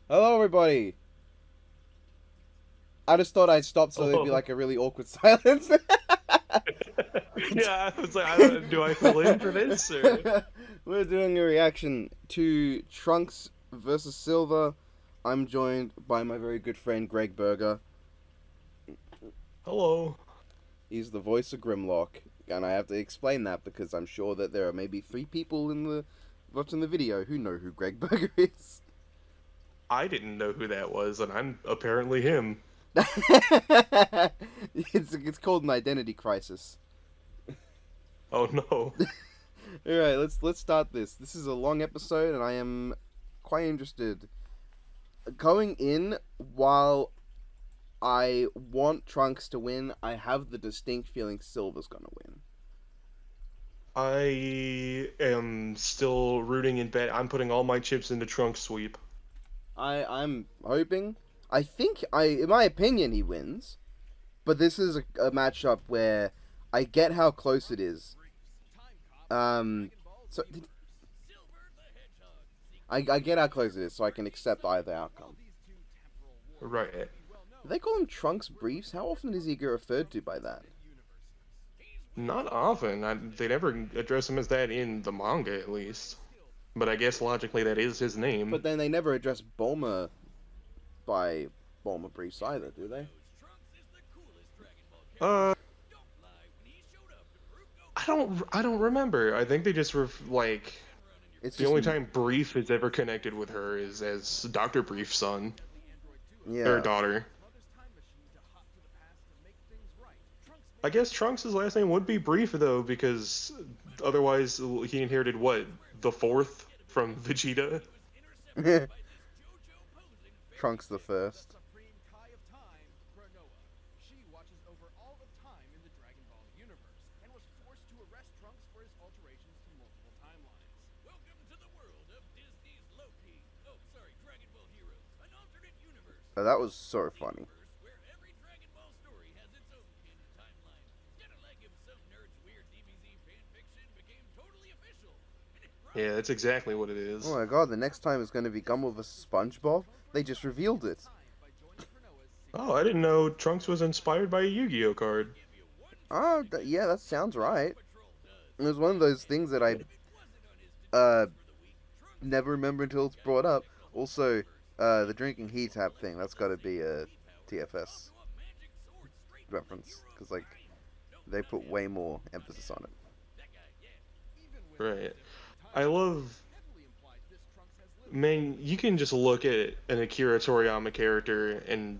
Hello, everybody. I just thought I'd stop so there'd be Oh, like a really awkward silence. yeah. I was like, I don't. Do I fill in for this or? We're doing a reaction to Trunks versus Silver. I'm joined by my very good friend Greg Berger. Hello. He's the voice of Grimlock, and I have to explain that because I'm sure that there are maybe three people in the watching the video who know who Greg Berger is. I didn't know who that was, and I'm apparently him. It's called an identity crisis. Oh no. All right, let's start this. This is a long episode, and I am quite interested. Going in, while I want Trunks to win, I have the distinct feeling Silver's gonna win. I am still rooting in bet. I'm putting all my chips into trunk sweep. I'm hoping. I think in my opinion, he wins. But this is a matchup where I get how close it is. Um, so I get how close it is, so I can accept either outcome. Right. They call him Trunks Briefs. How often does he get referred to by that? Not often. They never address him as that in the manga, at least. But I guess logically that is his name. But then they never address Bulma by Bulma Briefs either, do they? Uh, I don't remember. I think they just like It's the just only time Brief is ever connected with her is as Doctor Brief's son or yeah. daughter. I guess Trunks' last name would be Brief though, because otherwise he inherited what, the fourth from Vegeta. Trunks the first. Oh, that was so funny. Yeah, that's exactly what it Oh is. my god, the next time is going to be Gumball vs. SpongeBob? They just revealed it. Oh, I didn't know Trunks was inspired by a Yu-Gi-Oh card. Oh, yeah, that sounds right. It was one of those things that I uh never remember until it's brought up. Also, the drinking heat tap thing, that's got to be a TFS reference. Because, like, they put way more emphasis on it. Right. I love, man, you can just look at an Akira Toriyama character and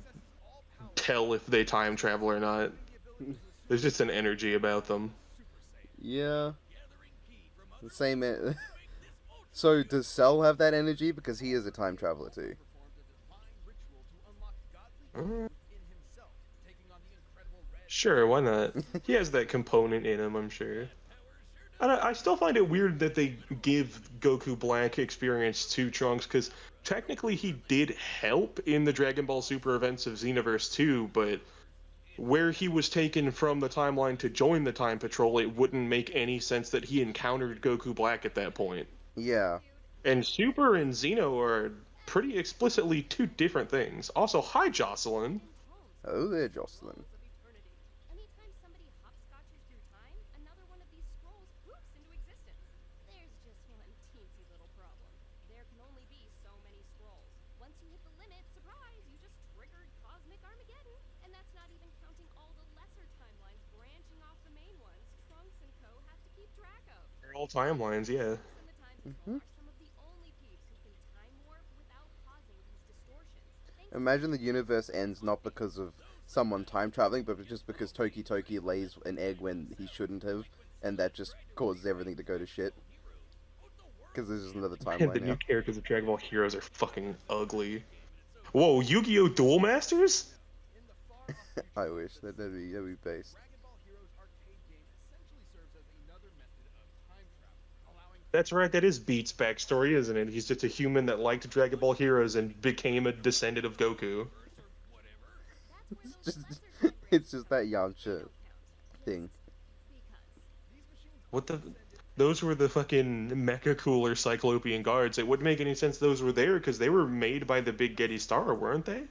tell if they time travel or not. There's just an energy about them. Yeah, the same. So, does Cell have that energy? Because he is a time traveler, too. Mm, sure, why not? He has that component in him, I'm sure. I still find it weird that they give Goku Black experience to Trunks, because technically he did help in the Dragon Ball Super events of Xenoverse 2, but where he was taken from the timeline to join the Time Patrol, it wouldn't make any sense that he encountered Goku Black at that point. Yeah. And Super and Xeno are pretty explicitly two different things. Also, hi, Jocelyn. Oh, there, Jocelyn. All timelines, yeah. Hmm. Imagine the universe ends not because of someone time traveling, but just because Toki Toki lays an egg when he shouldn't have, and that just causes everything to go to shit. Because there's just another And timeline the new now. characters of Dragon Ball Heroes are fucking ugly. Whoa, Yu-Gi-Oh! Duel Masters? I wish that'd be based. That's right, that is Beat's backstory, isn't it? He's just a human that liked Dragon Ball Heroes and became a descendant of Goku. It's just, it's just that Yamcha thing. What the? Those were the fucking mecha cooler Cyclopean guards. It wouldn't make any sense those were there because they were made by the Big Getty Star, weren't they?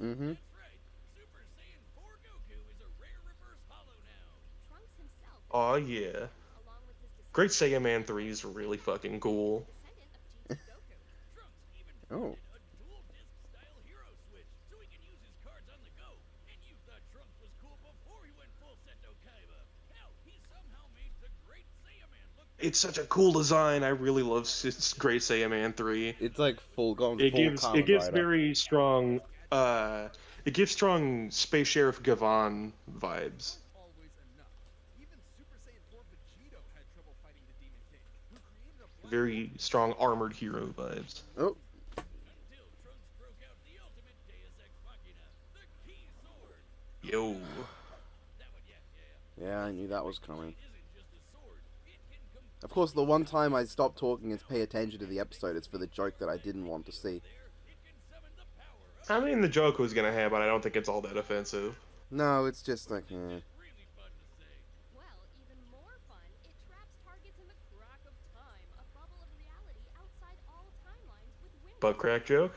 Mm-hmm. Oh yeah. Great Saiyan Man 3 is really fucking cool. Oh. It's such a cool design. I really love Great Saiyan Man 3. It's like full It full gives Kamen Rider. very strong uh it gives strong Space Sheriff Gavan vibes. Very strong armored hero vibes. Oh. Yo. Yeah, I knew that was coming. Of course, the one time I stopped talking and pay attention to the episode is for the joke that I didn't want to see. I mean, the joke was gonna happen. I don't think it's all that offensive. No, it's just like, Butt crack joke?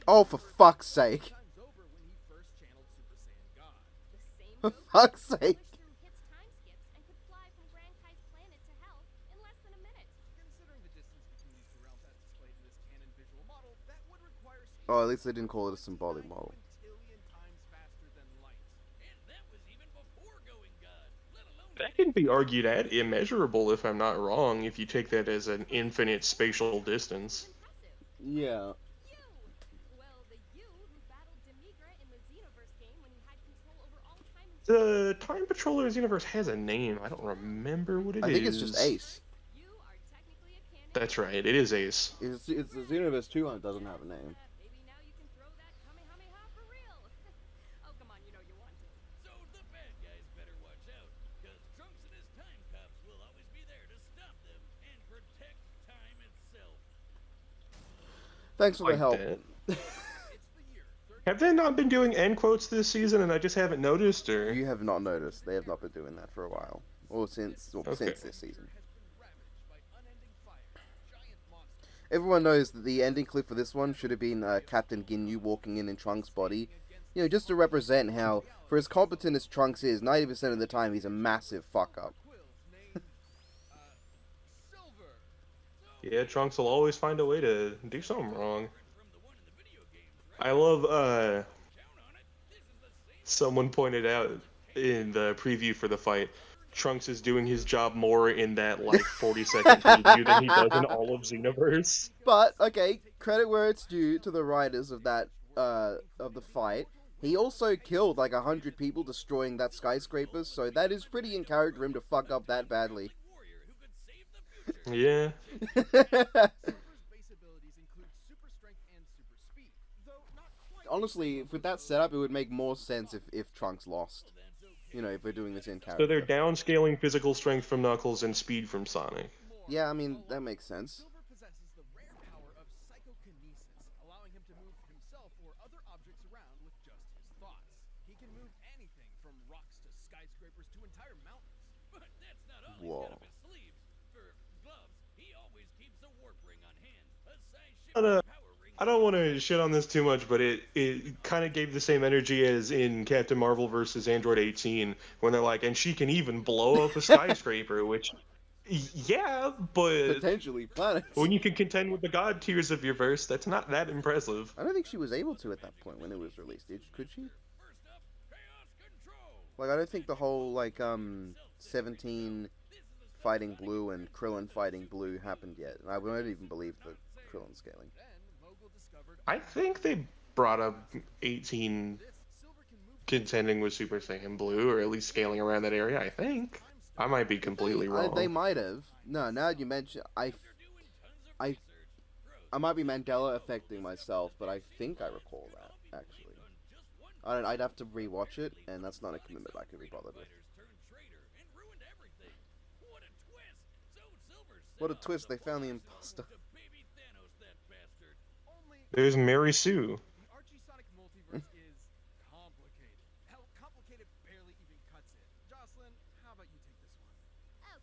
oh, for fuck's sake. For fuck's sake. Oh, at least they didn't call it a symbolic model. That can be argued at immeasurable if I'm not wrong, if you take that as an infinite spatial distance. Yeah. The Time Patroller's universe has a name. I don't remember what it is. I think it's just Ace. That's right, it is Ace. It's the Xenoverse 2 one that doesn't have a name. Thanks for the help. Have they not been doing end quotes this season and I just haven't noticed, or? You have not noticed. They have not been doing that for a while. Or since this season. Everyone knows that the ending clip for this one should have been Captain Ginyu walking in Trunks' body. You know, just to represent how, for as competent as Trunks is, 90% of the time he's a massive fuck-up. Yeah, Trunks will always find a way to do something wrong. I love, someone pointed out in the preview for the fight, Trunks is doing his job more in that, like, 40-second preview than he does in all of Xenoverse. But, okay, credit where it's due to the writers of that, of the fight. He also killed, like, 100 people destroying that skyscraper, so that is pretty in character for him to fuck up that badly. Yeah. Honestly, with that setup, it would make more sense if Trunks lost. You know, if we're doing this in character. So they're downscaling physical strength from Knuckles and speed from Sonic. Yeah, I mean, that makes sense. Whoa. I don't want to shit on this too much, but it kind of gave the same energy as in Captain Marvel versus Android 18, when they're like, and she can even blow up a skyscraper, which, yeah, but potentially planets. When you can contend with the god tiers of your verse, that's not that impressive. I don't think she was able to at that point when it was released. Could she? Like, I don't think the whole, like, 17 fighting Blue and Krillin fighting Blue happened yet. And I won't even believe the Krillin scaling. I think they brought up 18 contending with Super Saiyan Blue, or at least scaling around that area, I think. I might be completely wrong. They might have. No, now you mention... I might be Mandela affecting myself, but I think I recall that, actually. I'd have to rewatch it, and that's not a commitment I could be bothered with. What a twist, they found the imposter. There's Mary Sue. The Archie Sonic multiverse is complicated. Hell, complicated barely even cuts it. Jocelyn, how about you take this one?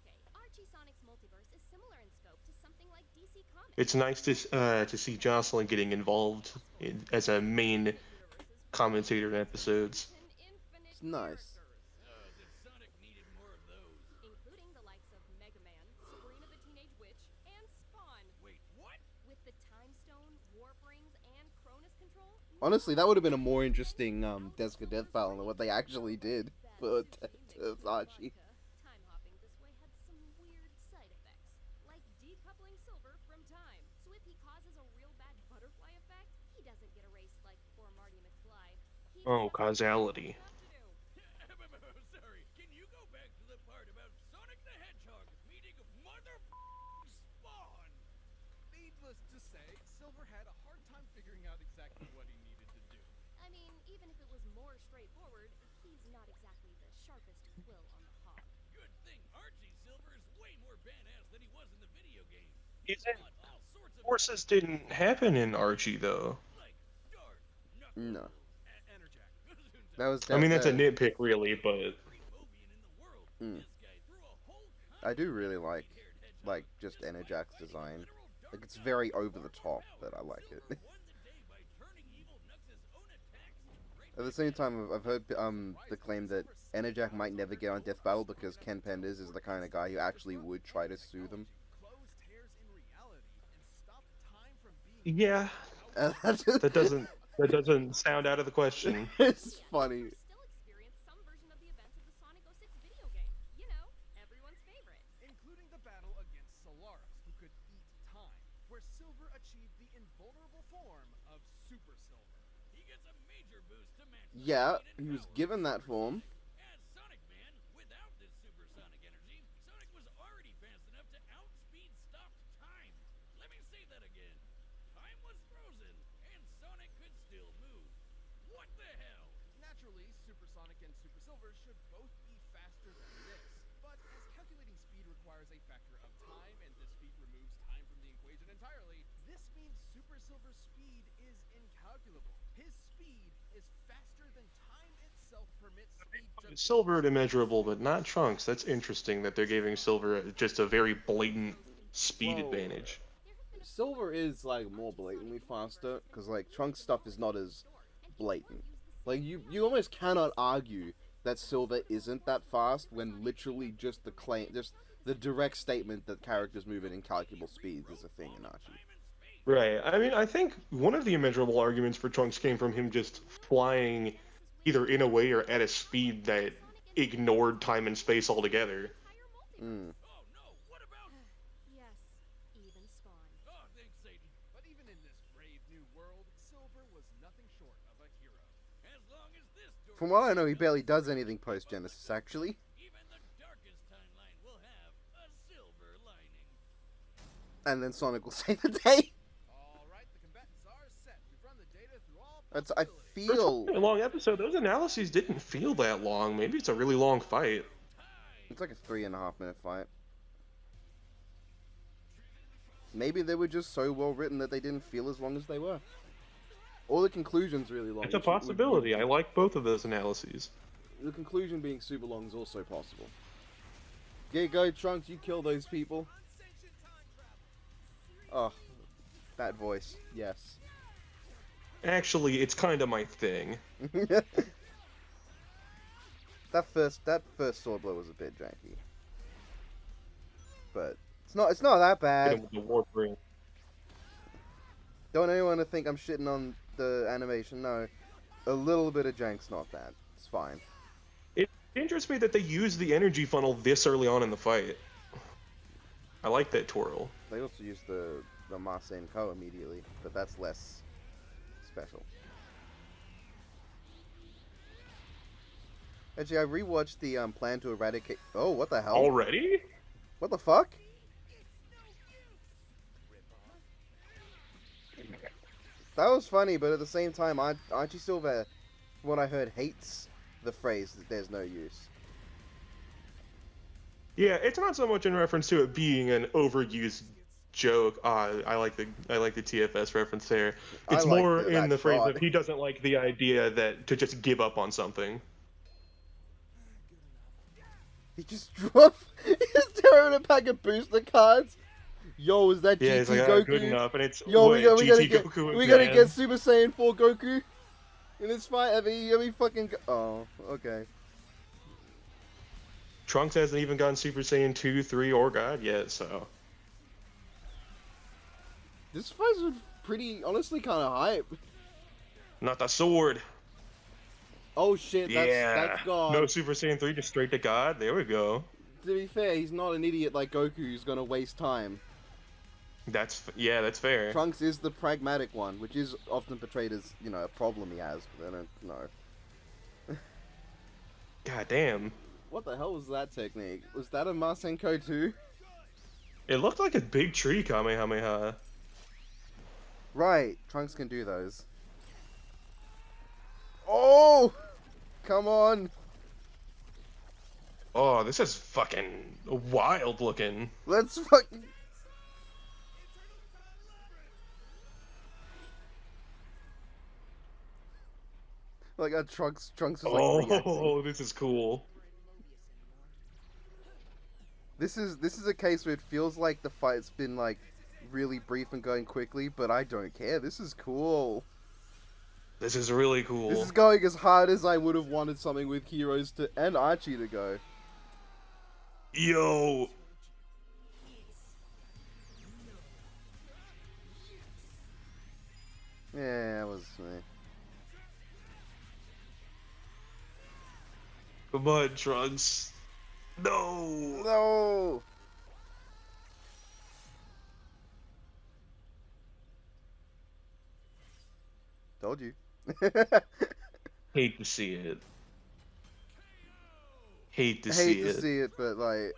Okay, Archie Sonic's multiverse is similar in scope to something like DC Comics. It's nice to see Jocelyn getting involved as a main Universes with commentator in episodes. an infinite It's nice. characters, That Sonic needed more of those. including the likes of Mega Man, Sabrina the Teenage Witch, and Spawn. Wait, what? With the Time Stone, Warp Rings, and Cronus control. Honestly, that would have been a more interesting Deska Death battle than what they actually did for Archie. Time hopping this way had some weird side effects, like decoupling Silver from time. So if he causes a real bad butterfly effect, he doesn't get erased like poor Marty McFly. He Oh, just causality. has stuff to do. Sorry, can you go back to the part about Sonic the Hedgehog meeting Mother Spawn? Needless to say, Silver had a hard time figuring out exactly what he needed to do. I mean, even if it was more straightforward, he's not exactly the sharpest quill on the hog. Good thing Archie Silver is way more badass than he was in the video game. Isn't Fought all sorts of forces didn't happen in Archie though? like Dart, Knuckles, No, Enerjack. that was. I mean that's a that, nitpick really, but Fobian in the world. Mm. This guy threw a whole I do really like like just Enerjac's design. Like it's very over the top, but I like it. At the same time, I've heard the claim that Enerjack might never get on Death Battle because Ken Penders is the kind of guy who actually would try to sue them. yeah, That's just- that doesn't sound out of the question. it's funny. Still experience some version of the events of the Sonic 06 video game. You know, everyone's favorite. including the battle against Solaris, who could eat time, where Silver achieved the invulnerable form of Super Silver. He gets a major boost to match the Yeah, speed and he was power. given that form. As Sonic Man, without this supersonic energy, Sonic was already fast enough to outspeed stopped time. Let me say that again. Time was frozen, and Sonic could still move. What the hell? Naturally, Supersonic and Super Silver should both be faster than this. But as calculating speed requires a factor of time, and this feat removes time from the equation entirely, this means Super Silver's speed is incalculable. His speed is faster than time itself permits speed to Silver at immeasurable, but not Trunks. That's interesting that they're giving Silver just a very blatant speed Whoa. advantage. Silver is like more blatantly faster because like Trunks stuff is not as blatant. Like you almost cannot argue that Silver isn't that fast when literally just the direct statement that characters move at incalculable speeds is a thing in Archie. Right. I mean, I think one of the immeasurable arguments for Trunks came from him just flying either in a way or at a speed that ignored time and space altogether. Mm. Oh no, what about Yes, even Spawn. Oh, thanks, Satan. But even in this brave new world, Silver was nothing short of a hero. As long as this door From what I know, he barely does anything post Genesis. Actually, even the darkest timeline will have a silver lining. and then Sonic will save the day. All right, the combatants are set. We've run the data through all That's I possibilities. feel A long episode. Those analyses didn't feel that long. Maybe it's a really long fight. it's like a 3.5 minute fight. Maybe they were just so well written that they didn't feel as long as they were. Or the conclusion's really long. It's a which would- possibility. I like both of those analyses. The conclusion being super long is also possible. Yeah, go Trunks, you kill those people. Unsanctioned time travel. Oh, that voice, yes. Actually, it's kind of my thing. that first sword blow was a bit janky, but it's not that Hit bad. him with the warp ring. Don't anyone to think I'm shitting on the animation. No, a little bit of jank's not bad. It's fine. It interests me that they used the energy funnel this early on in the fight. I like that twirl. They also use the Marseille Co immediately, but that's less special. Actually, I rewatched the Plan to Eradicate. Oh, what the hell? Already? What the fuck? That was funny, but at the same time, Archie Silver, from what I heard, hates the phrase that there's no use. Yeah, it's not so much in reference to it being an overused joke. I like the TFS reference there. I It's like more in that the phrase shot. of he doesn't like the idea that to just give up on something. He just dropped. He's throwing a pack of booster cards. Yo, is that Yeah, he's GT like, ah, good Goku? enough, and it's Yo, what we gotta GT get Goku we gotta get again. Super Saiyan 4 Goku in this fight. I mean fucking. Oh, okay. Trunks hasn't even gotten Super Saiyan 2, 3, or God yet, so This fight was pretty, honestly, kind of hype. not the sword. Oh shit, that's Yeah, no God. Super Saiyan 3, just straight to God. There we go. To be fair, he's not an idiot like Goku who's gonna waste time. That's fair. Trunks is the pragmatic one, which is often portrayed as, you know, a problem he has, but I don't know. God damn. What the hell was that technique? Was that a Masenko too? It looked like a big tree Kamehameha. Right, Trunks can do those. Oh! Come on! Oh, this is fucking wild looking. Let's fucking... Like, Trunks was like reacting. Oh, this is cool. This is a case where it feels like the fight's been, like, really brief and going quickly, but I don't care. This is cool. This is really cool. This is going as hard as I would have wanted something with Heroes to and Archie to go. Yo. Yeah, that was me. Come on, Trunks. No. No! Told you. Hate to see it. Hate to I see hate to it. see it, but like,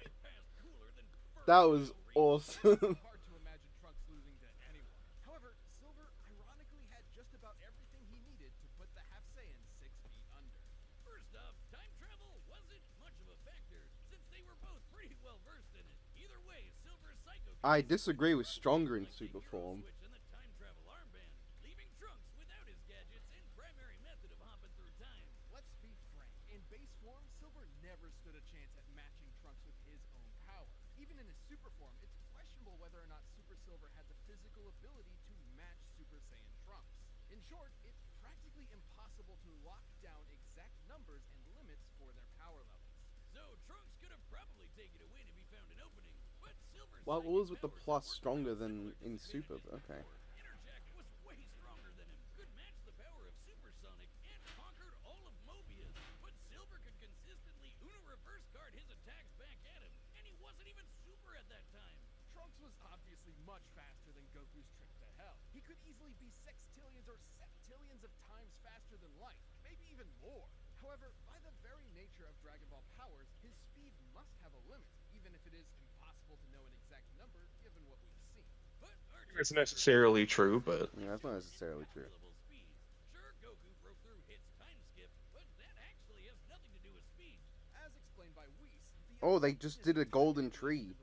that was awesome. Hard to imagine Trunks losing to anyone. However, Silver ironically had just about everything he needed to put the Half Saiyan 6 feet under. First off, time travel wasn't much of a factor, since they were both pretty well versed in it. Either way, Silver's Psycho I disagree with Stronger in super form. switch and the time travel armband, leaving Trunks without his gadgets and primary method of hopping through time. Let's be frank. In base form, Silver never stood a chance at matching Trunks with his own power. Even in his super form, it's questionable whether or not Super Silver had the physical ability to match Super Saiyan Trunks. In short, it's practically impossible to lock down exact numbers and limits for their power levels. So Trunks could have probably taken a win if he found an opening, but Silver's Well, what was with the plus stronger than in Super? But okay. Interjack was way stronger than him, could match the power of Supersonic, and conquered all of Mobius. But Silver could consistently Uno reverse card his attacks back at him, and he wasn't even super at that time. Trunks was obviously much faster than Goku's trip to hell. He could easily be sextillions or septillions of times faster than light, maybe even more. However, by the very nature of Dragon Ball powers, his speed must have a limit, even if it is impossible to know an exact number given what we've seen. But It's necessarily true, but Yeah, that's not necessarily true. speed. Sure, Goku broke through Hit's time skip, but that actually has nothing to do with speed. As explained by Whis, Oh, they just did a golden tree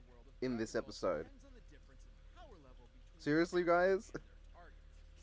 in this episode. Seriously, guys?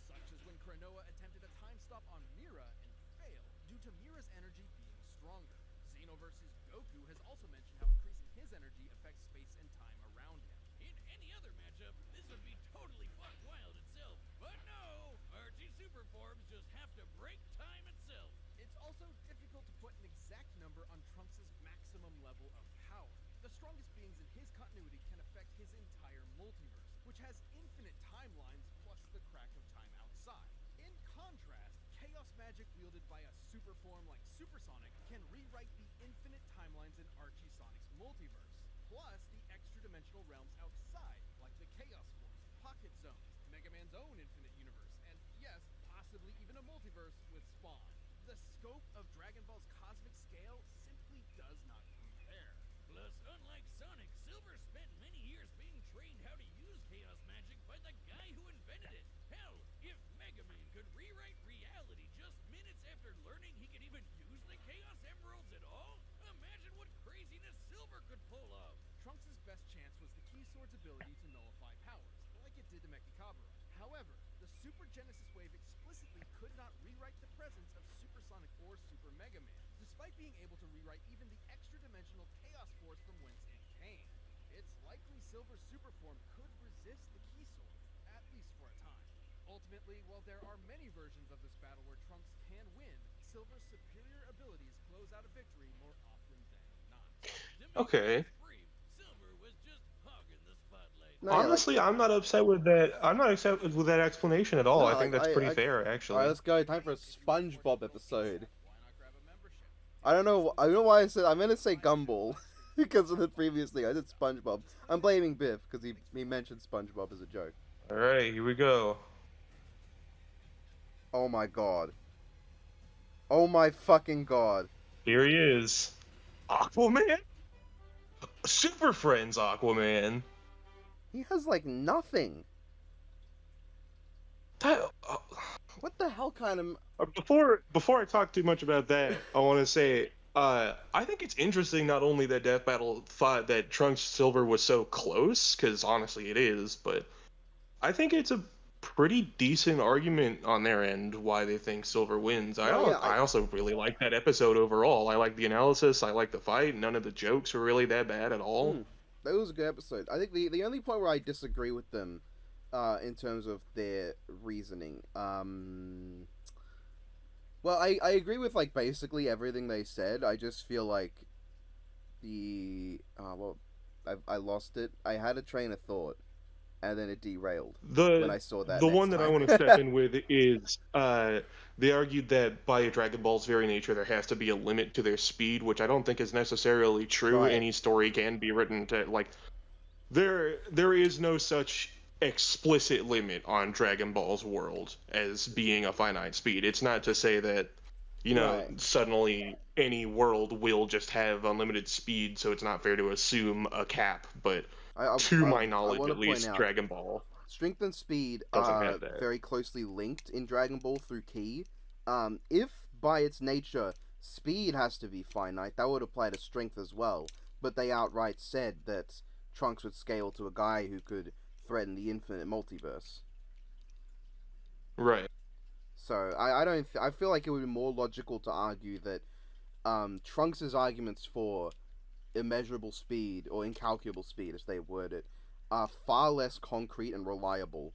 Such as when Kranoa attempted a time stop on Mira and failed due to Mira's energy being stronger. Xeno versus Goku has also mentioned how increasing his energy affects space and time around him. In any other matchup, this would be totally fuck wild itself. But no, Archie super forms just have to break time itself. It's also difficult to put an exact number on Trunks' maximum level of power. The strongest beings in his continuity can affect his entire multiverse, which has infinite timelines plus the crack of time outside. In contrast, chaos magic wielded by a super form like Supersonic can rewrite the infinite timelines in Archie Sonic's multiverse, plus the extra-dimensional realms outside, like the Chaos Force, Pocket Zones, Mega Man's own infinite universe, and yes, possibly even a multiverse with Spawn. The scope of Dragon Ball's cosmic scale simply does not compare. Plus, unlike Sonic, Silver spent many years being trained how to use chaos magic by the guy who invented it. Hell, if Mega Man could rewrite reality just minutes after learning he could even use the Chaos Emeralds at all, imagine what craziness Silver could pull off. Trunks' best chance was the Key Sword's ability to nullify powers. did to Mechicabra. However, the Super Genesis wave explicitly could not rewrite the presence of Supersonic or Super Mega Man, despite being able to rewrite even the extra-dimensional Chaos Force from whence it came. It's likely Silver's super form could resist the Key Sword, at least for a time. Ultimately, while there are many versions of this battle where Trunks can win, Silver's superior abilities close out a victory more often than not. Okay. Silver was just hogging the spotlight. No, yeah, Honestly, I'm not upset with that. I'm not upset with that explanation at all. no, I think that's pretty fair, All actually. right, let's go. Time for a SpongeBob episode. Why not grab a membership? I don't know. I don't know why I said. I meant to say Gumball because of the previous thing. I said SpongeBob. I'm blaming Biff because he mentioned SpongeBob as a joke. All right, here we go. Oh my god. Oh my fucking god. Here he is, Aquaman. Super Friends Aquaman. He has like nothing. That, What the hell kind of? before I talk too much about that, I want to say I think it's interesting not only that Death Battle thought that Trunks Silver was so close, because honestly it is, but I think it's a pretty decent argument on their end why they think Silver wins. I also really like that episode overall. I like the analysis. I like the fight. None of the jokes were really that bad at all. That was a good episode. I think the only point where I disagree with them, in terms of their reasoning, well, I agree with like basically everything they said. I just feel like I lost it. I had a train of thought, and then it derailed when I saw that. The next one that time. I want to step in with is they argued that by Dragon Ball's very nature there has to be a limit to their speed, which I don't think is necessarily true. Right. Any story can be written to like there is no such explicit limit on Dragon Ball's world as being a finite speed. It's not to say that Right. suddenly any world will just have unlimited speed, so it's not fair to assume a cap, but to my knowledge, wanna at point least, out, Dragon Ball strength and speed doesn't are have that. very closely linked in Dragon Ball through Ki. If by its nature speed has to be finite, that would apply to strength as well. But they outright said that Trunks would scale to a guy who could threaten the infinite multiverse. Right. So I feel like it would be more logical to argue that Trunks' arguments for immeasurable speed or incalculable speed, as they word it, are far less concrete and reliable.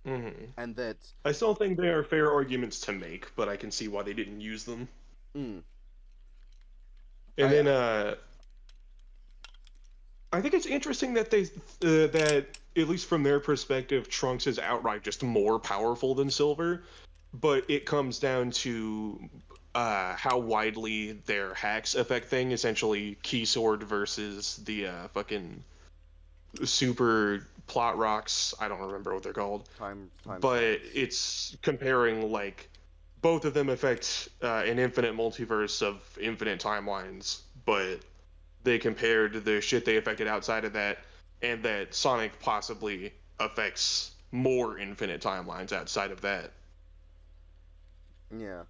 Mm-hmm. And that I still think they are fair arguments to make, but I can see why they didn't use them. mm, And then I think it's interesting that they that at least from their perspective, Trunks is outright just more powerful than Silver, but it comes down to how widely their hacks affect things. Essentially, Key Sword versus the fucking super plot rocks. I don't remember what they're called. time But slots. it's comparing like both of them affect an infinite multiverse of infinite timelines, but they compared the shit they affected outside of that, and that Sonic possibly affects more infinite timelines outside of that. Yeah.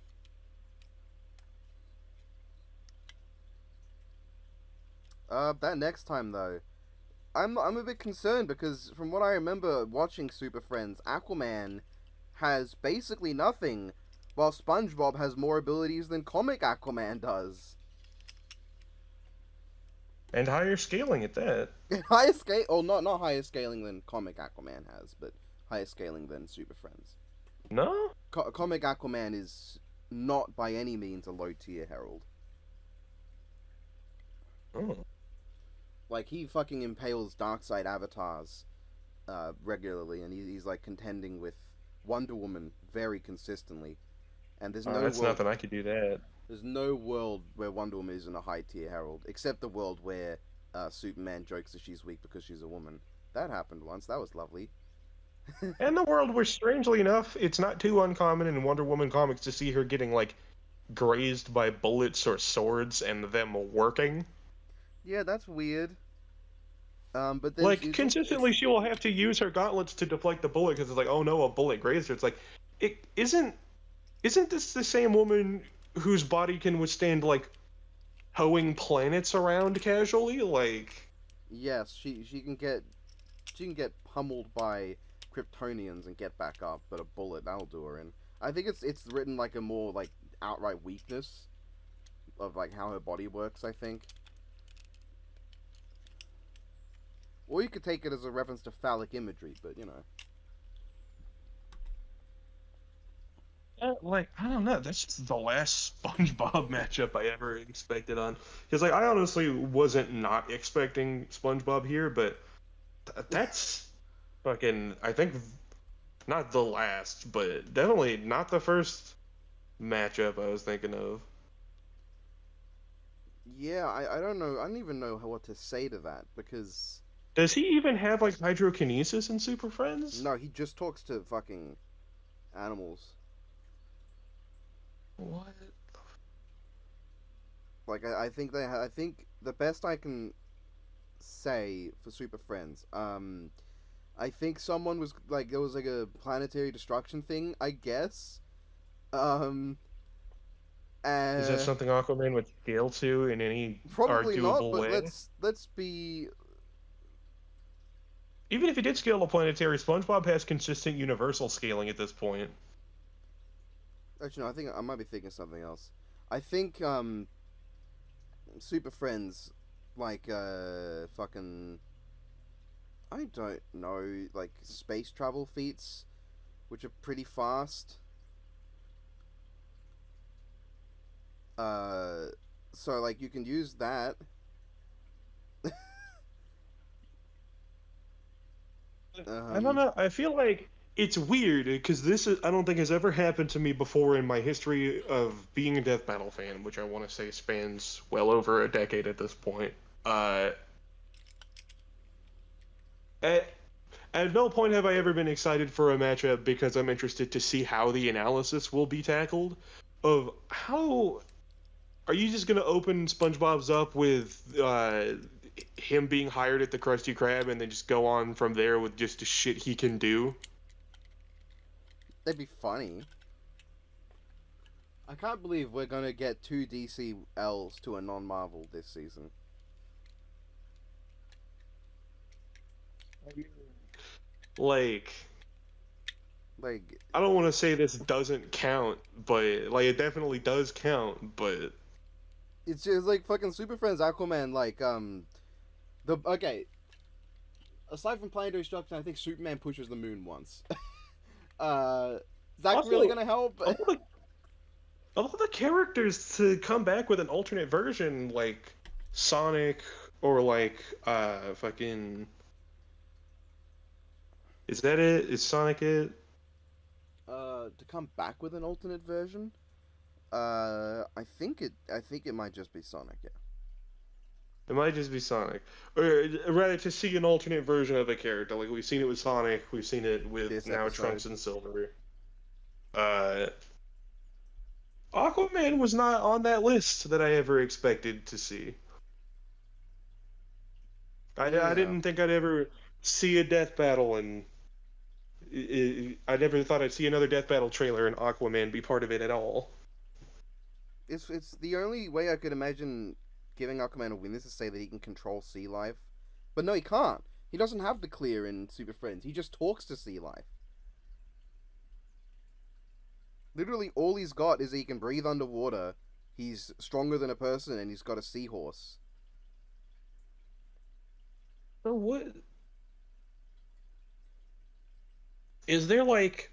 That next time though, I'm a bit concerned because from what I remember watching Super Friends, Aquaman has basically nothing, while SpongeBob has more abilities than comic Aquaman does. And higher scaling at that. Higher scale, oh, not higher scaling than comic Aquaman has, but higher scaling than Super Friends. No? Comic Aquaman is not by any means a low tier herald. Oh. Like, he fucking impales Darkseid avatars regularly, and he's like contending with Wonder Woman very consistently. And there's That's nothing. I could do that. There's no world where Wonder Woman isn't a high tier herald, except the world where Superman jokes that she's weak because she's a woman. That happened once. That was lovely. And the world where, strangely enough, it's not too uncommon in Wonder Woman comics to see her getting like grazed by bullets or swords and them working. Yeah, that's weird. But then Like consistently, she will have to use her gauntlets to deflect the bullet because it's like, oh no, a bullet grazed her. It's like, it isn't. Isn't this the same woman whose body can withstand like hoeing planets around casually? Like, yes, she can get She can get pummeled by Kryptonians and get back up, but a bullet that'll do her in. I think it's written like a more like outright weakness of like how her body works. I think, or you could take it as a reference to phallic imagery, but you know. Like, I don't know. That's just the last SpongeBob matchup I ever expected on. Because, like, I honestly wasn't not expecting SpongeBob here, but that's fucking, I think, not the last, but definitely not the first matchup I was thinking of. Yeah, I don't know. I don't even know what to say to that because Does he even have, like, hydrokinesis in Super Friends? no, he just talks to fucking animals. What? Like I think I think the best I can say for Super Friends. I think someone was like there was like a planetary destruction thing. I guess. Um. Is that Uh, something Aquaman would scale to in any Probably not. arguable But way? let's be. Even if he did scale to planetary, SpongeBob has consistent universal scaling at this point. Actually, no. I think I might be thinking of something else. I think Super Friends, like fucking. I don't know, like space travel feats, which are pretty fast. Uh, so like you can use that. I don't Um, know. I feel like it's weird because I don't think has ever happened to me before in my history of being a Death Battle fan, which I want to say spans well over a decade at this point. Uh, at, at no point have I ever been excited for a matchup because I'm interested to see how the analysis will be tackled. Of how are you just gonna open SpongeBob's up with him being hired at the Krusty Krab and then just go on from there with just the shit he can do? That'd be funny. I can't believe we're gonna get two DCLs to a non-Marvel this season. Like, Like, I don't want to say this doesn't count, but like it definitely does count. But it's just like fucking Super Friends Aquaman. Like, the okay. Aside from planetary destruction, I think Superman pushes the moon once. Is that really also, gonna help? of all the, of all the characters to come back with an alternate version, like Sonic or like fucking, is that it? Is Sonic it? To come back with an alternate version. I think it might just be Sonic. Yeah. It might just be Sonic, or rather to see an alternate version of a character. Like we've seen it with Sonic, we've seen it with This now episode. Trunks and Silver. Uh, Aquaman was not on that list that I ever expected to see. I Yeah. didn't think I'd ever see a death battle, and I never thought I'd see another death battle trailer and Aquaman be part of it at all. It's the only way I could imagine giving Aquaman a win is to say that he can control sea life, but no, he can't. He doesn't have the clear in Super Friends. He just talks to sea life. Literally, all he's got is he can breathe underwater. He's stronger than a person, and he's got a seahorse. So what is there like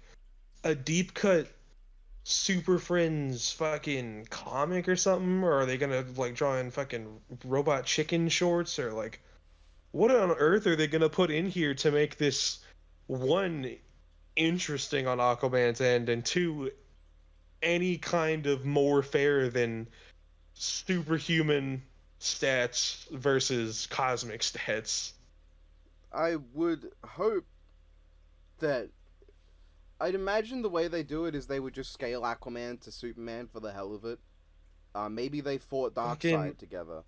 a deep cut Super Friends fucking comic or something, or are they gonna like draw in fucking robot chicken shorts, or like what on earth are they gonna put in here to make this one interesting on Aquaman's end, and two any kind of more fair than superhuman stats versus cosmic stats? I would hope that. I'd imagine the way they do it is they would just scale Aquaman to Superman for the hell of it. Maybe they fought Fucking Darkseid together.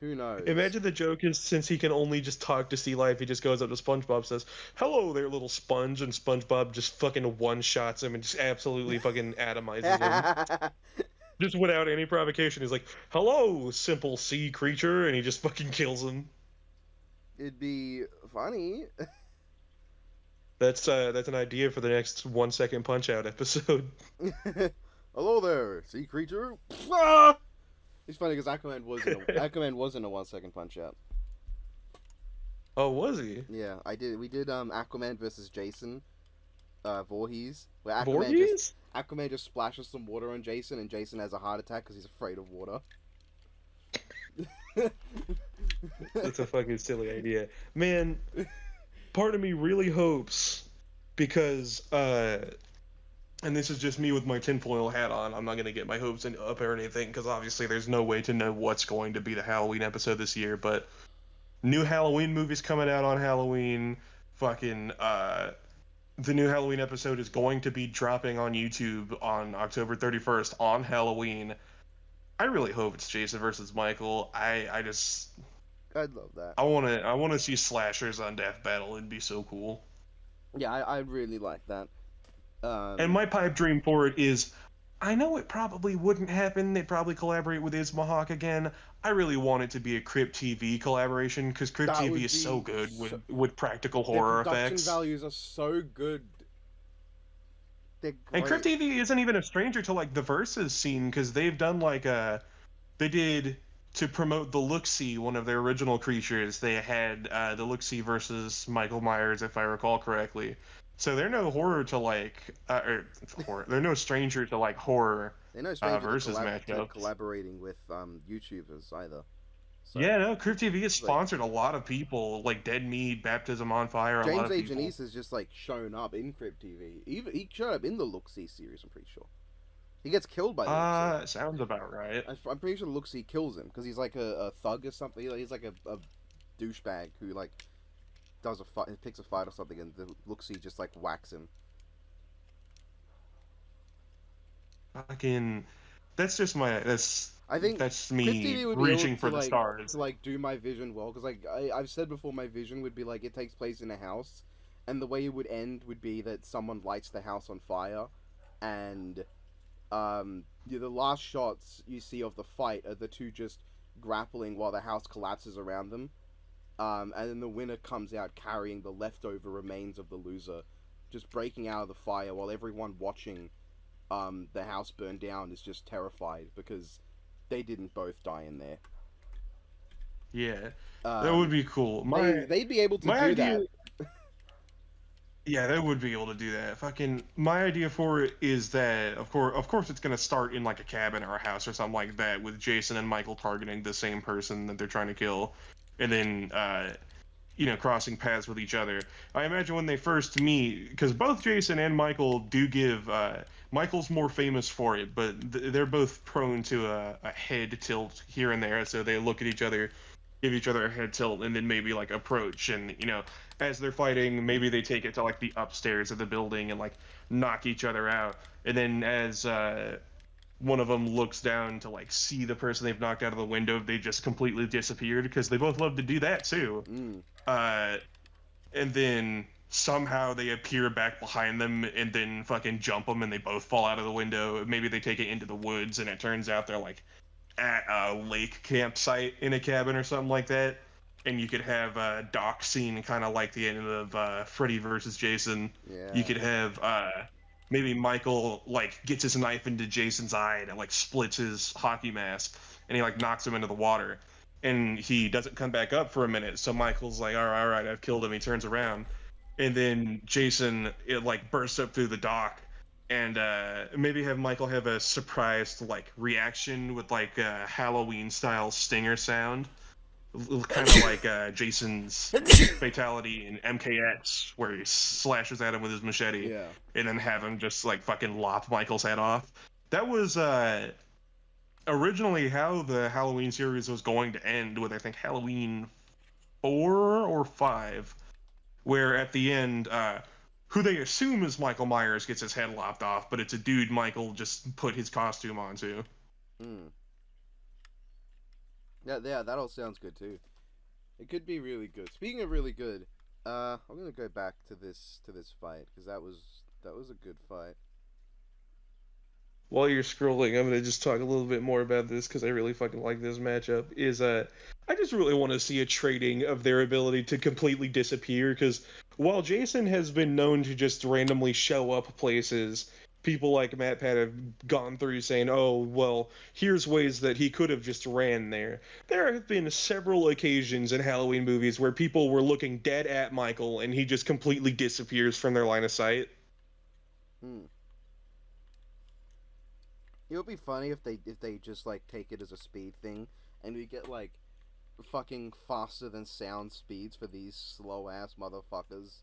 Who knows? imagine the joke is since he can only just talk to sea life, he just goes up to SpongeBob, says, "Hello there, little sponge," and SpongeBob just fucking one shots him and just absolutely fucking atomizes him. Just without any provocation. He's like, "Hello, simple sea creature," and he just fucking kills him. It'd be funny. That's an idea for the next 1 second Punch Out episode. Hello there, sea creature. Ah! It's funny because Aquaman was in a 1 second Punch Out. Oh, was he? Yeah, we did Aquaman versus Jason Voorhees, where Voorhees? Aquaman just splashes some water on Jason, and Jason has a heart attack because he's afraid of water. That's a fucking silly idea. Man, part of me really hopes, because, and this is just me with my tinfoil hat on, I'm not going to get my hopes up or anything, because obviously there's no way to know what's going to be the Halloween episode this year, but new Halloween movies coming out on Halloween, fucking, the new Halloween episode is going to be dropping on YouTube on October 31st on Halloween. I really hope it's Jason versus Michael. I'd love that. I wanna see slashers on Death Battle. It'd be so cool. Yeah, I really like that. And my pipe dream for it is, I know it probably wouldn't happen. They'd probably collaborate with Ismahawk again. I really want it to be a Crypt TV collaboration, because Crypt That would TV is be so good so- with practical Their horror production effects. values are so good. They're And great. Crypt TV isn't even a stranger to like the versus scene, because they've done like they did, to promote the Look-See, one of their original creatures. They had the Look-See versus Michael Myers, if I recall correctly. So they're no horror to like, or horror. They're no stranger to like horror. They're no stranger versus to matchups. collaborating with YouTubers either. So, Yeah, no, Crypt TV has like- sponsored a lot of people, like Dead Meat, Baptism on Fire, a lot James of A. people. Janice has just like shown up in Crypt TV. Even he showed up in the Look-See series. I'm pretty sure. He gets killed by the Look-See. Sounds about right. I'm pretty sure the Look-See kills him because he's like a thug or something. He's like a douchebag who like does a fight, picks a fight or something, and the Look-See just like whacks him. Fucking, that's just my, I think that's Crypt me TV would be reaching able for to, the like, stars. to like do my vision well, because like I've said before, my vision would be like it takes place in a house, and the way it would end would be that someone lights the house on fire, and the last shots you see of the fight are the two just grappling while the house collapses around them, and then the winner comes out carrying the leftover remains of the loser, just breaking out of the fire while everyone watching the house burn down is just terrified because they didn't both die in there. Yeah, that would be cool. They'd be able to do idea, that. Yeah, they would be able to do that. Fucking, my idea for it is that, of course, it's gonna start in like a cabin or a house or something like that, with Jason and Michael targeting the same person that they're trying to kill, and then crossing paths with each other. I imagine when they first meet, because both Jason and Michael do give. Michael's more famous for it, but they're both prone to a head tilt here and there, so they look at each other, give each other a head tilt, and then maybe like approach, and as they're fighting, maybe they take it to like the upstairs of the building and like knock each other out, and then as one of them looks down to like see the person they've knocked out of the window, they just completely disappeared, because they both love to do that too. And then somehow they appear back behind them and then fucking jump them, and they both fall out of the window. Maybe they take it into the woods, and it turns out they're like at a lake campsite in a cabin or something like that. And you could have a dock scene kind of like the end of Freddy versus Jason. Yeah. You could have maybe Michael like gets his knife into Jason's eye and it like splits his hockey mask, and he like knocks him into the water, and he doesn't come back up for a minute. So Michael's like, all right, I've killed him. He turns around, and then Jason like bursts up through the dock, and maybe have Michael have a surprised like reaction with like a Halloween style stinger sound, kind of like Jason's fatality in MKX, where he slashes at him with his machete, Yeah. and then have him just like fucking lop Michael's head off. That was originally how the Halloween series was going to end, with I think Halloween 4 or 5, where at the end, who they assume is Michael Myers gets his head lopped off, but it's a dude Michael just put his costume onto. Yeah, that all sounds good too. It could be really good. Speaking of really good, I'm gonna go back to this fight because that was a good fight. while you're scrolling, I'm gonna just talk a little bit more about this because I really fucking like this matchup. I just really want to see a trading of their ability to completely disappear. Because while Jason has been known to just randomly show up places, people like Matt Pat have gone through saying, "Oh, well, here's ways that he could have just ran there." There have been several occasions in Halloween movies where people were looking dead at Michael and he just completely disappears from their line of sight. Hmm. It would be funny if they just like take it as a speed thing, and we get like fucking faster than sound speeds for these slow ass motherfuckers.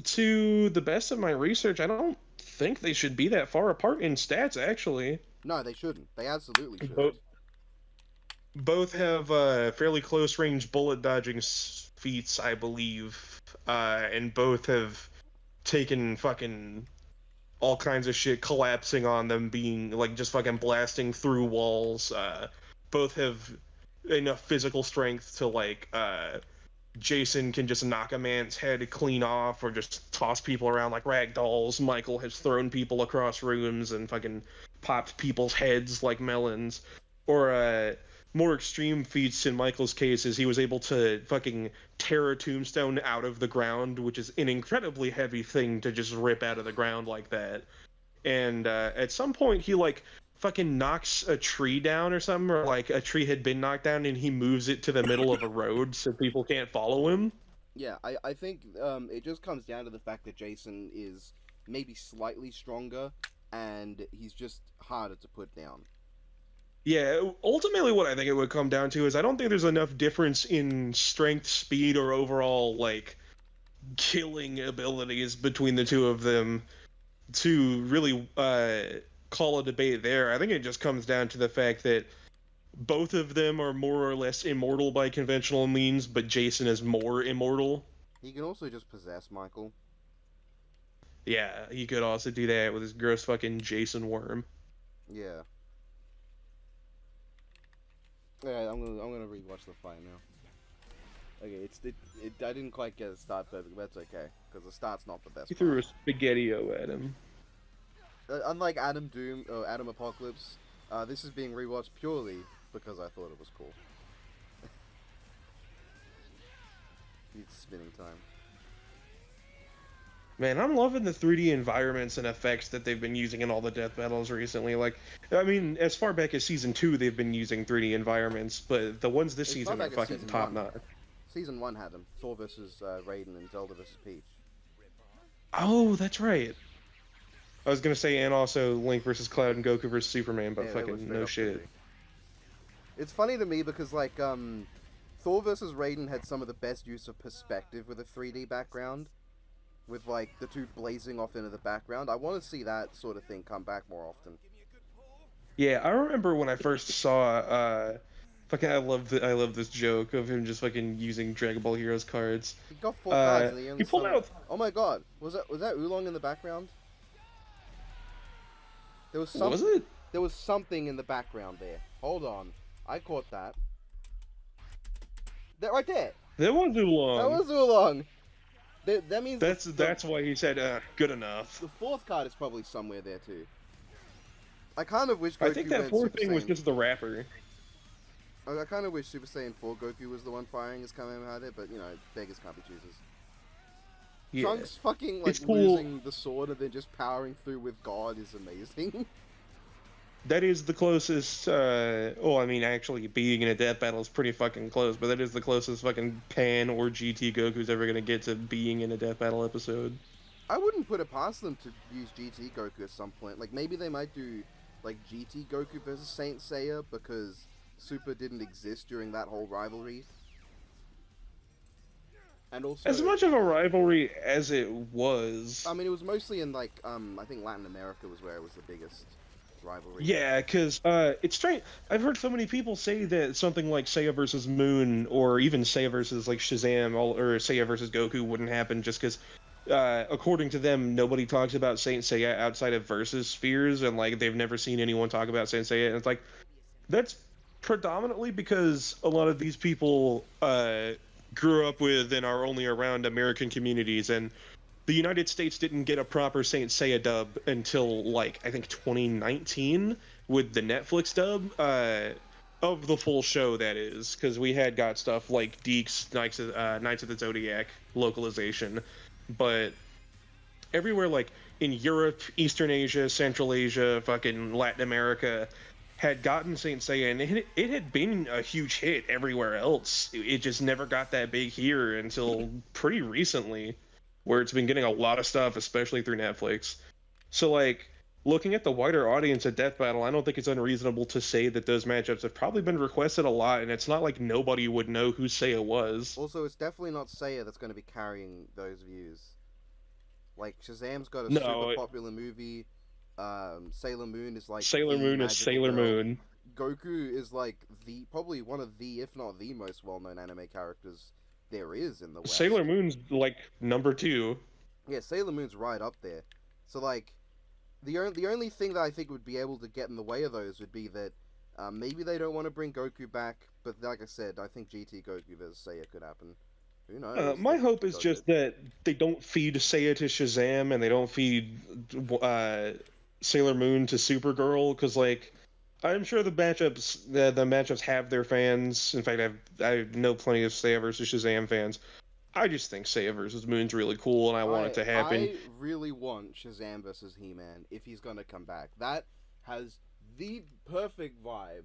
To the best of my research, I don't think they should be that far apart in stats, actually. No, they shouldn't. They absolutely Both, shouldn't. both have fairly close range bullet dodging feats, I believe, and both have taken fucking all kinds of shit collapsing on them, being like just fucking blasting through walls. Both have enough physical strength to like Jason can just knock a man's head clean off or just toss people around like rag dolls. Michael has thrown people across rooms and fucking popped people's heads like melons. Or more extreme feats in Michael's case is he was able to fucking tear a tombstone out of the ground, which is an incredibly heavy thing to just rip out of the ground like that. And at some point he like fucking knocks a tree down or something, or like a tree had been knocked down and he moves it to the middle of a road so people can't follow him. Yeah, I think it just comes down to the fact that Jason is maybe slightly stronger, and he's just harder to put down. Yeah, ultimately what I think it would come down to is I don't think there's enough difference in strength, speed, or overall like killing abilities between the two of them to really call a debate there. I think it just comes down to the fact that both of them are more or less immortal by conventional means, but Jason is more immortal. He can also just possess Michael. Yeah, he could also do that with his gross fucking Jason worm. Yeah. Alright, I'm gonna rewatch the fight now. Okay, I didn't quite get a start perfect, but that's okay because the start's not the best He threw part. a spaghetti-o at him. Unlike Adam Doom or Adam Apocalypse, this is being rewatched purely because I thought it was cool. It's spinning time. Man, I'm loving the 3D environments and effects that they've been using in all the death battles recently. Like, I mean, as far back as season 2, they've been using 3D environments, but the ones this As far season are back as fucking season top 1. notch. Season 1 had them. Thor versus Raiden and Zelda versus Peach. Oh, that's right. I was gonna say, and also Link versus Cloud and Goku versus Superman, but Yeah, they were fucking straight no up shit. 3D. It's funny to me because like Thor versus Raiden had some of the best use of perspective with a 3D background, with like the two blazing off into the background. I want to see that sort of thing come back more often. Yeah, I remember when I first saw fucking I love this joke of him just fucking using Dragon Ball Heroes cards. He got 4 cards and he He only pulled summoned... out. Oh my god, was that Oolong in the background? There was some... Was it? There was something in the background there. Hold on, I caught that. That right there. That wasn't too long. That was Oolong. That means That's why he said good enough. the fourth card is probably somewhere there too. I kind of wish Goku I think that went fourth Super thing was Saiyan. just the wrapper. I kind of wish Super Saiyan 4 Goku was the one firing his Kamehameha, but you know, beggars can't be choosers. Yeah. Trunks fucking like It's cool. losing the sword and then just powering through with God is amazing. That is the closest. I mean, actually, being in a death battle is pretty fucking close, but that is the closest fucking Pan or GT Goku's ever gonna get to being in a death battle episode. I wouldn't put it past them to use GT Goku at some point. Like maybe they might do like GT Goku versus Saint Seiya because Super didn't exist during that whole rivalry. And also, As much of a rivalry as it was. I mean, it was mostly in like I think Latin America was where it was the biggest rivalry. Yeah, because it's strange. I've heard so many people say that something like Seiya versus Moon, or even Seiya versus like Shazam, or Seiya versus Goku wouldn't happen just because, according to them, nobody talks about Saint Seiya outside of Versus spheres, and like they've never seen anyone talk about Saint Seiya. And it's like that's predominantly because a lot of these people grew up with and are only around American communities, and the United States didn't get a proper Saint Seiya dub until like I think 2019 with the Netflix dub of the full show. That is because we had got stuff like Deeks Knights of the Zodiac localization, but everywhere like in Europe, Eastern Asia, Central Asia, fucking Latin America had gotten Saint Seiya, and it had been a huge hit everywhere else. It just never got that big here until pretty recently, where it's been getting a lot of stuff, especially through Netflix. So like looking at the wider audience at Death Battle, I don't think it's unreasonable to say that those matchups have probably been requested a lot, and it's not like nobody would know who Seiya was. Also, it's definitely not Seiya that's going to be carrying those views. Like Shazam's got a No, super popular movie. Sailor Moon is like Sailor the Moon is magical Sailor girl. Moon. Goku is like the probably one of the, if not the most well-known anime characters there is in the West. Sailor Moon's like number 2. Yeah, Sailor Moon's right up there. So like, the only thing that I think would be able to get in the way of those would be that maybe they don't want to bring Goku back. But like I said, I think GT Goku versus Seiya could happen. Who knows? My hope is just that they don't feed Seiya to Shazam and they don't feed Sailor Moon to Supergirl, because like I'm sure the matchups have their fans. In fact, I know plenty of Seiya versus Shazam fans. I just think Seiya versus Moon's really cool, and I want it to happen. I really want Shazam versus He-Man if he's gonna come back. That has the perfect vibe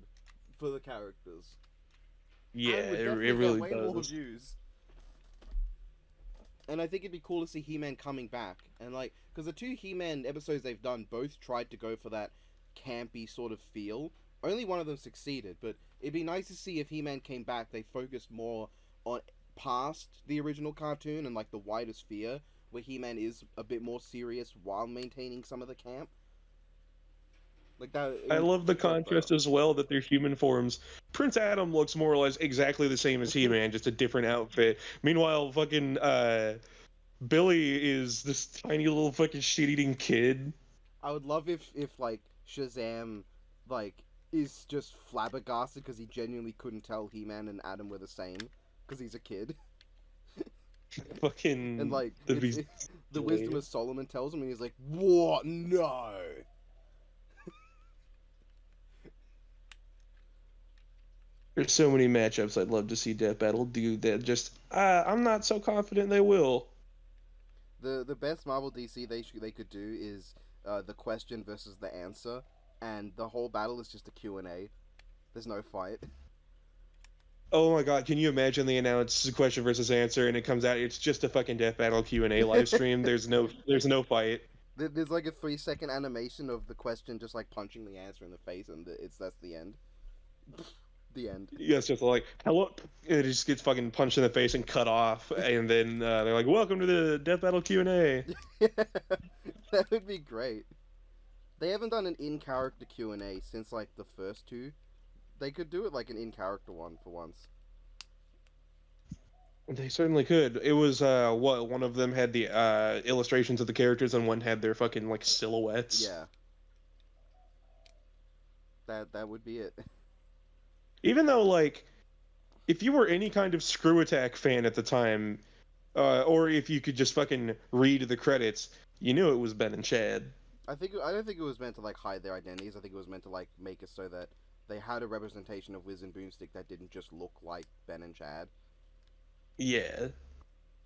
for the characters. Yeah, And would it definitely really get way more does. views. And I think it'd be cool to see He-Man coming back. And like, because the 2 He-Man episodes they've done both tried to go for that campy sort of feel. Only one of them succeeded, but it'd be nice to see if He-Man came back, they focused more on past the original cartoon and like the wider sphere, where He-Man is a bit more serious while maintaining some of the camp. Like that. I love the contrast as well that they're human forms. Prince Adam looks more or less exactly the same as He-Man, just a different outfit. Meanwhile, fucking Billy is this tiny little fucking shit-eating kid. I would love if like Shazam like is just flabbergasted because he genuinely couldn't tell He-Man and Adam were the same because he's a kid. Fucking And like the the wisdom of Solomon tells him, and he's like, "What? No." There's so many matchups I'd love to see Death Battle do that. Just I'm not so confident they will. The best Marvel DC they could do is the question versus the answer, and the whole battle is just a Q&A. There's no fight. Oh my god, can you imagine they announce question versus answer and it comes out it's just a fucking Death Battle Q&A live stream. There's no fight. There's like a 3-second animation of the question just like punching the answer in the face, and that's the end. The end. Yeah, it's just like hello. It just gets fucking punched in the face and cut off, and then they're like, "Welcome to the Death Battle Q&A." That would be great. They haven't done an in-character Q&A since like the first 2. They could do it like an in-character one for once. They certainly could. It was what one of them had the illustrations of the characters, and one had their fucking like silhouettes. Yeah. That would be it. Even though, like, if you were any kind of Screw Attack fan at the time, or if you could just fucking read the credits, you knew it was Ben and Chad. I don't think it was meant to like hide their identities. I think it was meant to like make it so that they had a representation of Wiz and Boomstick that didn't just look like Ben and Chad. Yeah.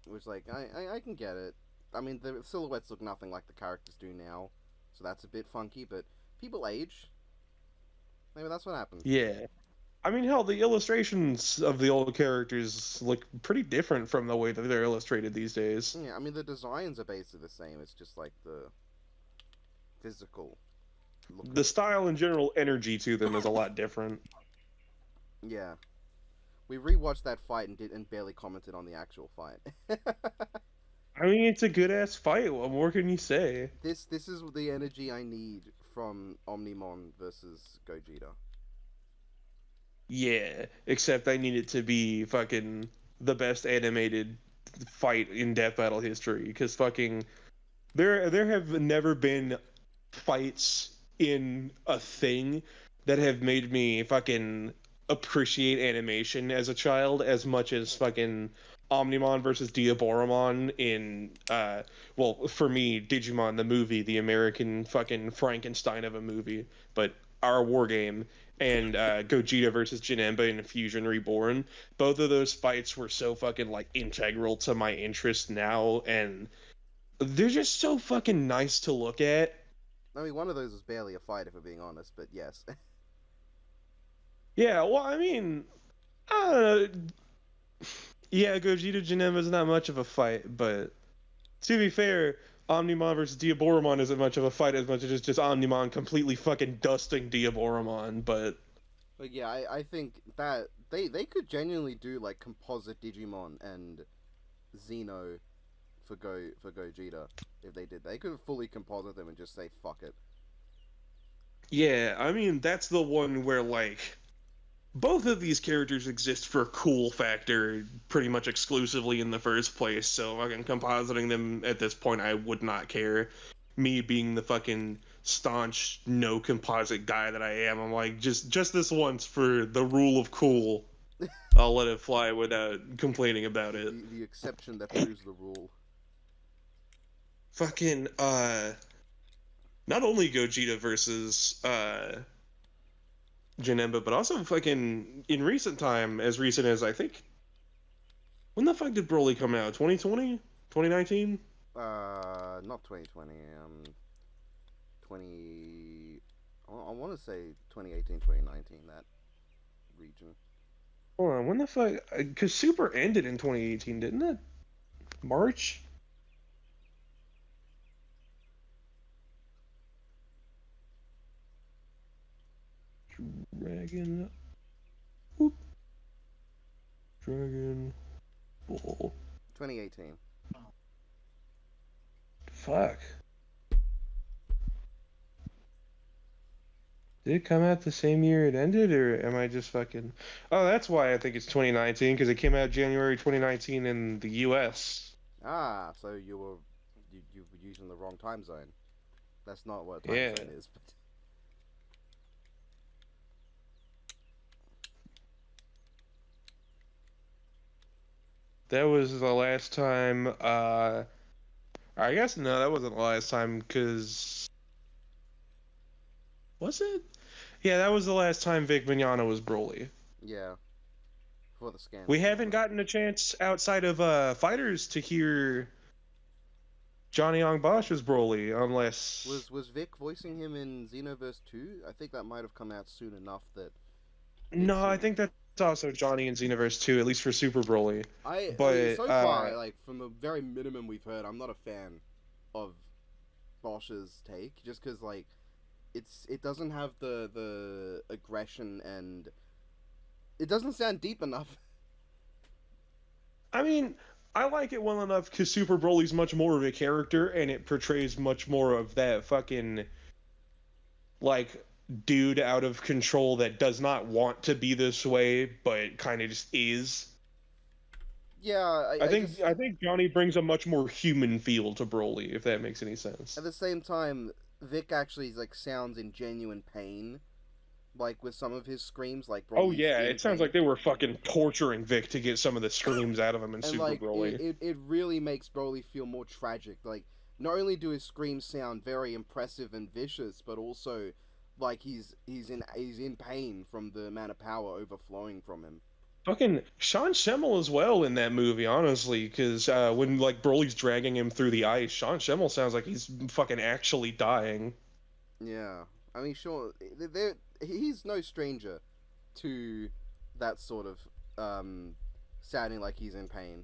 Which like I can get it. I mean the silhouettes look nothing like the characters do now, so that's a bit funky. But people age. Maybe that's what happened. Yeah. I mean, hell, the illustrations of the old characters look pretty different from the way that they're illustrated these days. Yeah, I mean the designs are basically the same. It's just like the physical look. The style and general energy to them is a lot different. Yeah, we rewatched that fight and barely commented on the actual fight. I mean, it's a good ass fight. What more can you say? This is the energy I need from Omnimon versus Gogeta. Yeah, except I need it to be fucking the best animated fight in Death Battle history, because fucking there have never been fights in a thing that have made me fucking appreciate animation as a child as much as fucking Omnimon versus Diaboromon in well, for me, Digimon the movie, the American fucking Frankenstein of a movie, but our war game, and Gogeta versus Janemba in Fusion Reborn. Both of those fights were so fucking like integral to my interest now, and they're just so fucking nice to look at. I mean, one of those was barely a fight, if we're being honest, but yes. Yeah, well, I mean, I don't know. Yeah, Gogeta Janemba's not much of a fight, but to be fair, Omnimon versus Diaboromon isn't much of a fight as much as it's just Omnimon completely fucking dusting Diaboromon, but But yeah, I think that they could genuinely do like composite Digimon and Xeno for Gogeta if they did. They could fully composite them and just say fuck it. yeah, I mean, that's the one where, like, both of these characters exist for cool factor pretty much exclusively in the first place, so fucking compositing them at this point, I would not care. Me being the fucking staunch no composite guy that I am, I'm like, just this once for the rule of cool. I'll let it fly without complaining about it. The exception that proves the rule. Fucking not only Gogeta versus Janemba, but also fucking in recent time, as recent as I think, when the fuck did Broly come out? 2020? 2019? Not 2020. 20. I want to say 2018, 2019. That region. Hold on, when the fuck? Because Super ended in 2018, didn't it? March? Dragon. Whoop. Dragon Ball. 2018. Fuck. Did it come out the same year it ended, or am I just fucking... Oh, that's why I think it's 2019, because it came out January 2019 in the US. Ah, so you were using the wrong time zone. That's not what time Yeah. zone is. But That was the last time, I guess, no, that wasn't the last time, because... Was it? Yeah, that was the last time Vic Mignogna was Broly. yeah, for the scan. We haven't gotten a chance outside of Fighters to hear Johnny Young Bosch as Broly, unless... Was Vic voicing him in Xenoverse 2? I think that might have come out soon enough that. No, I think that's also Johnny in Xenoverse 2, at least for Super Broly. I But, mean, so far, like from the very minimum we've heard, I'm not a fan of Bosch's take, just because like it doesn't have the aggression and it doesn't sound deep enough. I mean, I like it well enough because Super Broly's much more of a character, and it portrays much more of that fucking, like, dude out of control that does not want to be this way, but kind of just is. Yeah, I think Johnny brings a much more human feel to Broly, if that makes any sense. at the same time, Vic actually like sounds in genuine pain, like with some of his screams. Like Oh Broly's yeah, in it sounds pain. like they were fucking torturing Vic to get some of the screams out of him in And Super like Broly. it really makes Broly feel more tragic. Like not only do his screams sound very impressive and vicious, but also like he's in pain from the amount of power overflowing from him. Fucking Sean Schemmel as well in that movie, honestly, because when like Broly's dragging him through the ice, Sean Schemmel sounds like he's fucking actually dying. Yeah, I mean, sure, he's no stranger to that sort of sounding like he's in pain.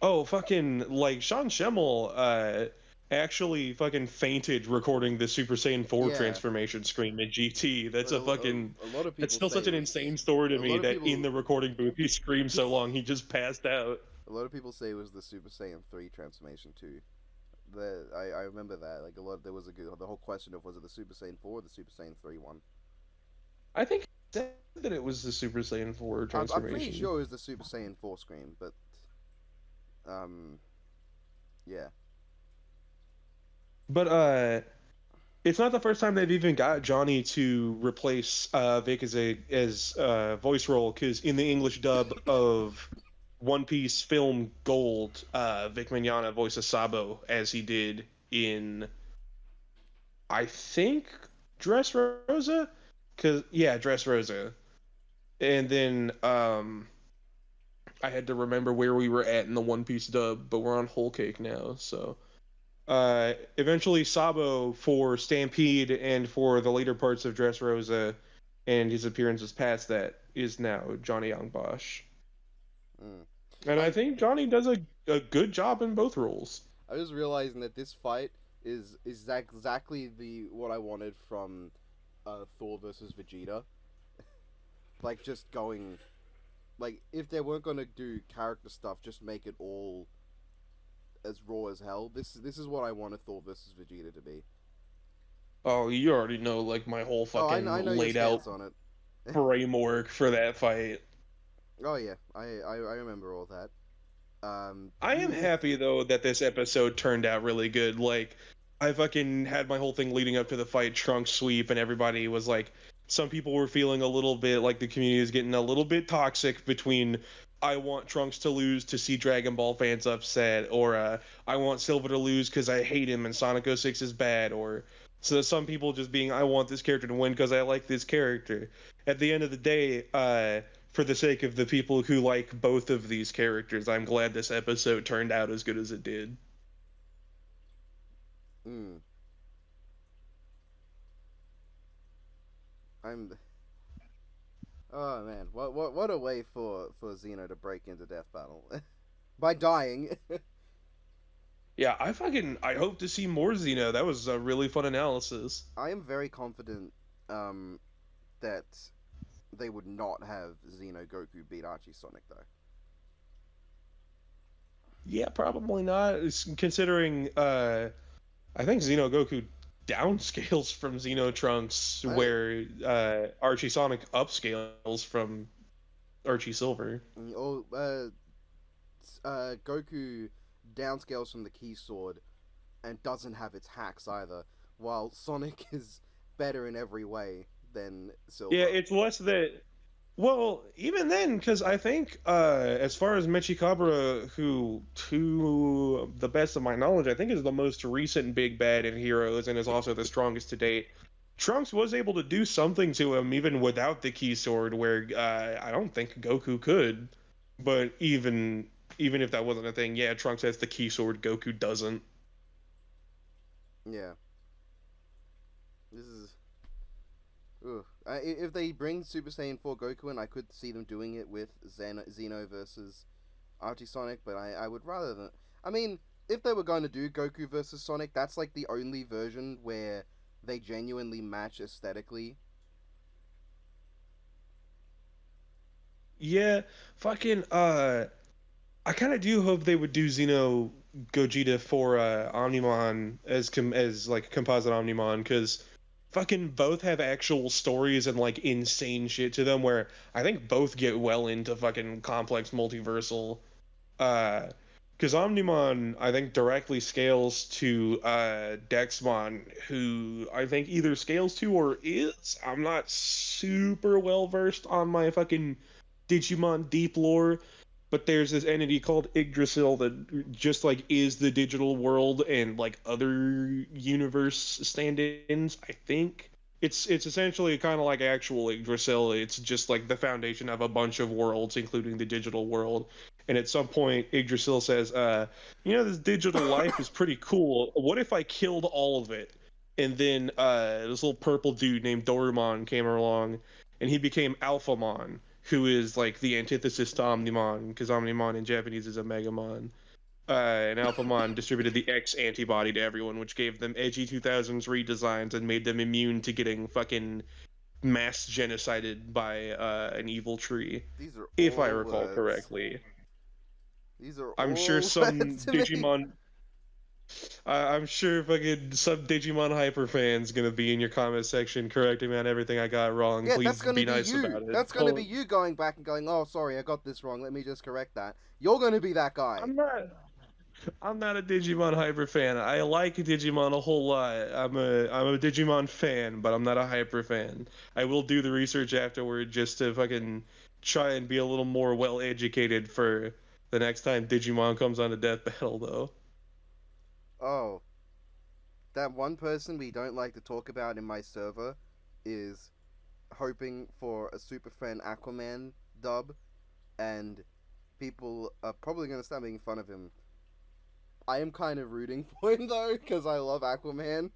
Oh, fucking like Sean Schemmel actually fucking fainted recording the Super Saiyan 4 Yeah. transformation scream in GT. That's a fucking a lot of people. that's still say such an it was- insane story to a me lot of that people- in the recording booth he screamed so long he just passed out. A lot of people say it was the Super Saiyan 3 transformation too. I remember that. Like there was the whole question of was it the Super Saiyan 4 or the Super Saiyan 3 one. I think he said that it was the Super Saiyan 4 I'm transformation. pretty sure it was the Super Saiyan 4 scream, but yeah. But It's not the first time they've even got Johnny to replace Vic as voice role, because in the English dub of One Piece film Gold, Vic Mignogna voices Sabo as he did in, I think, Dressrosa, cause yeah, Dressrosa, and then I had to remember where we were at in the One Piece dub, but we're on Whole Cake now, so. Eventually, Sabo for Stampede and for the later parts of Dressrosa and his appearances past that is now Johnny Young Bosch. Mm. And I I'm think Johnny does a good job in both roles. I was realizing that this fight is exactly the what I wanted from Thor versus Vegeta. Like just going like if they weren't gonna do character stuff, just make it all as raw as hell. This is what I wanted Thor versus Vegeta to be. Oh, you already know like my whole Oh, fucking I know your laid out stance on it. framework for that fight. Oh yeah, I remember all that. I am You happy though that this episode turned out really good. Like, I fucking had my whole thing leading up to the fight, Trunks sweep, and everybody was like, some people were feeling a little bit like the community is getting a little bit toxic between I want Trunks to lose to see Dragon Ball fans upset, or I want Silver to lose because I hate him and Sonic 06 is bad, or so some people just being I want this character to win because I like this character. At the end of the day, for the sake of the people who like both of these characters, I'm glad this episode turned out as good as it did. mm, I'm Oh man, what a way for Xeno to break into death battle by dying. Yeah, I hope to see more Xeno. That was a really fun analysis. I am very confident um that they would not have Xeno Goku beat Archie Sonic though. Yeah, probably not. Considering I think Xeno Goku downscales from Xeno Trunks, I where Archie Sonic upscales from Archie Silver. oh Goku downscales from the Key Sword and doesn't have its hacks either, while Sonic is better in every way than Yeah, Silver. it's less that. Well, even then, because I think as far as Mechikabra, who, to the best of my knowledge, I think is the most recent big bad in Heroes and is also the strongest to date. Trunks was able to do something to him even without the key sword, where I don't think Goku could. But even if that wasn't a thing, yeah, Trunks has the key sword, Goku doesn't. Yeah, this is. Ugh. If they bring Super Saiyan 4 Goku in, I could see them doing it with Xeno versus Archie Sonic, but I would rather than. I mean, if they were going to do Goku versus Sonic, that's like the only version where they genuinely match aesthetically. Yeah, fucking I kind of do hope they would do Xeno Gogeta for Omnimon as like composite Omnimon, because fucking both have actual stories and like insane shit to them, where I think both get well into fucking complex multiversal. Uh, because Omnimon I think directly scales to Dexmon, who I think either scales to or is. I'm not super well versed on my fucking Digimon deep lore, but there's this entity called Yggdrasil that just like is the digital world and like other universe stand-ins. I think it's essentially kind of like actual Yggdrasil. It's just like the foundation of a bunch of worlds, including the digital world. And at some point, Yggdrasil says, this digital life is pretty cool. What if I killed all of it?" And then this little purple dude named Dorumon came along, and he became Alphamon, who is like the antithesis to Omnimon, because Omnimon in Japanese is a Megamon. And Alphamon distributed the X antibody to everyone, which gave them edgy 2000s redesigns and made them immune to getting fucking mass genocided by an evil tree, These are if I all recall words. correctly. These are I'm sure all some words to me. Digimon. I'm sure fucking some Digimon hyper fans gonna be in your comment section correcting me on everything I got wrong. Yeah, that's Please gonna be be nice you. about it. That's gonna be you going back and going, "Oh, sorry, I got this wrong. Let me just correct that." You're gonna be that guy. I'm not. I'm not a Digimon hyper fan. I like Digimon a whole lot. I'm a Digimon fan, but I'm not a hyper fan. I will do the research afterward just to fucking try and be a little more well educated for the next time Digimon comes on a death battle, though. Oh, that one person we don't like to talk about in my server is hoping for a Super Friend Aquaman dub, and people are probably going to start making fun of him. I am kind of rooting for him though, because I love Aquaman.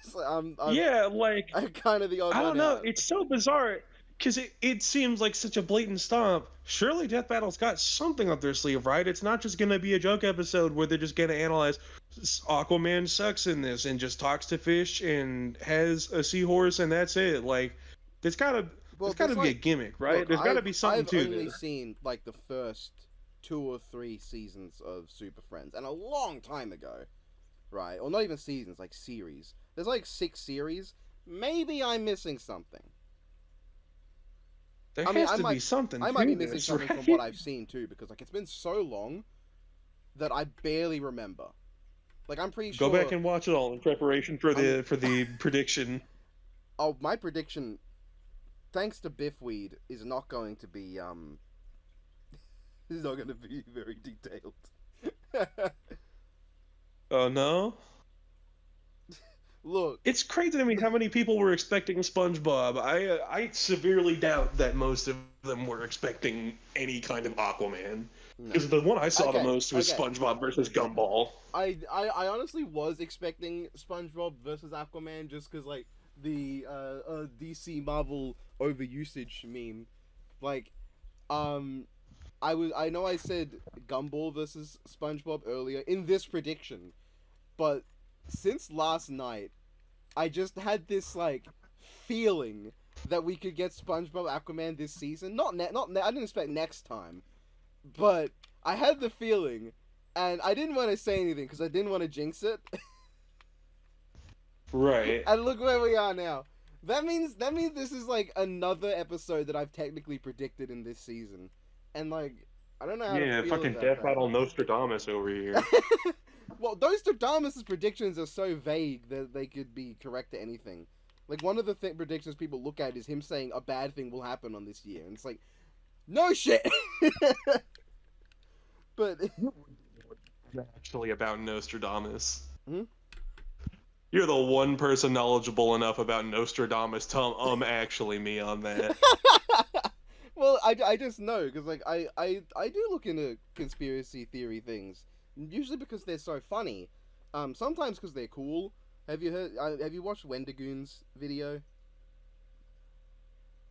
So Yeah, like I'm kind of the odd I one don't know. out. It's so bizarre because it seems like such a blatant stomp. Surely Death Battle's got something up their sleeve, right? It's not just gonna be a joke episode where they're just gonna analyze Aquaman sucks in this and just talks to fish and has a seahorse and that's it. Like, there's gotta Well, there's there's gotta be a like, gimmick, right? look, There's gotta be something I've to only this. seen like the first 2 or 3 seasons of Super Friends, and a long time ago, right? Or not even seasons, like series. There's like 6 series. Maybe I'm missing something. There I mean, has to be something I might to be missing this, something right? from what I've seen too, because like it's been so long that I barely remember. Like I'm pretty Go back sure. and watch it all in preparation for I'm. the prediction. Oh, my prediction, thanks to Biffweed, is not going to be is not going to be very detailed. Oh no. Look, It's crazy to me how many people were expecting SpongeBob. I severely doubt that most of them were expecting any kind of Aquaman. no. Because the one I saw the Okay, most was okay. SpongeBob versus Gumball. I honestly was expecting SpongeBob versus Aquaman just because like the DC Marvel overusage meme, like I know I said Gumball versus SpongeBob earlier in this prediction, but since last night I just had this like feeling that we could get SpongeBob Aquaman this season. I didn't expect next time, but I had the feeling, and I didn't want to say anything because I didn't want to jinx it. Right. And look where we are now. That means this is like another episode that I've technically predicted in this season, and like I don't know how Yeah, to feel fucking about Death that. Battle Nostradamus over here. Well, those Stradamus' predictions are so vague that they could be correct to anything. Like one of the predictions people look at is him saying a bad thing will happen on this year, and it's like, no shit. But Actually, about Nostradamus. Hmm? You're the one person knowledgeable enough about Nostradamus. Tell him, actually me on that. well, I just know because like I do look into conspiracy theory things, usually because they're so funny, sometimes because they're cool. Have you watched Wendigoon's video,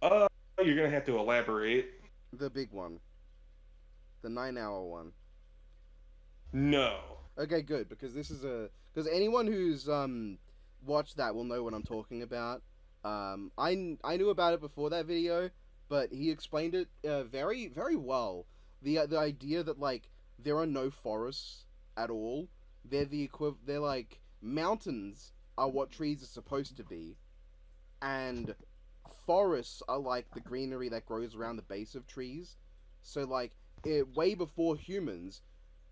Uh, you're gonna have to elaborate. the big one, the 9 hour one? No. Okay, good, because this is because anyone who's watched that will know what I'm talking about. I knew about it before that video, but he explained it very very well. The idea that like there are no forests at all. They're like mountains are what trees are supposed to be, and forests are like the greenery that grows around the base of trees. So like way before humans,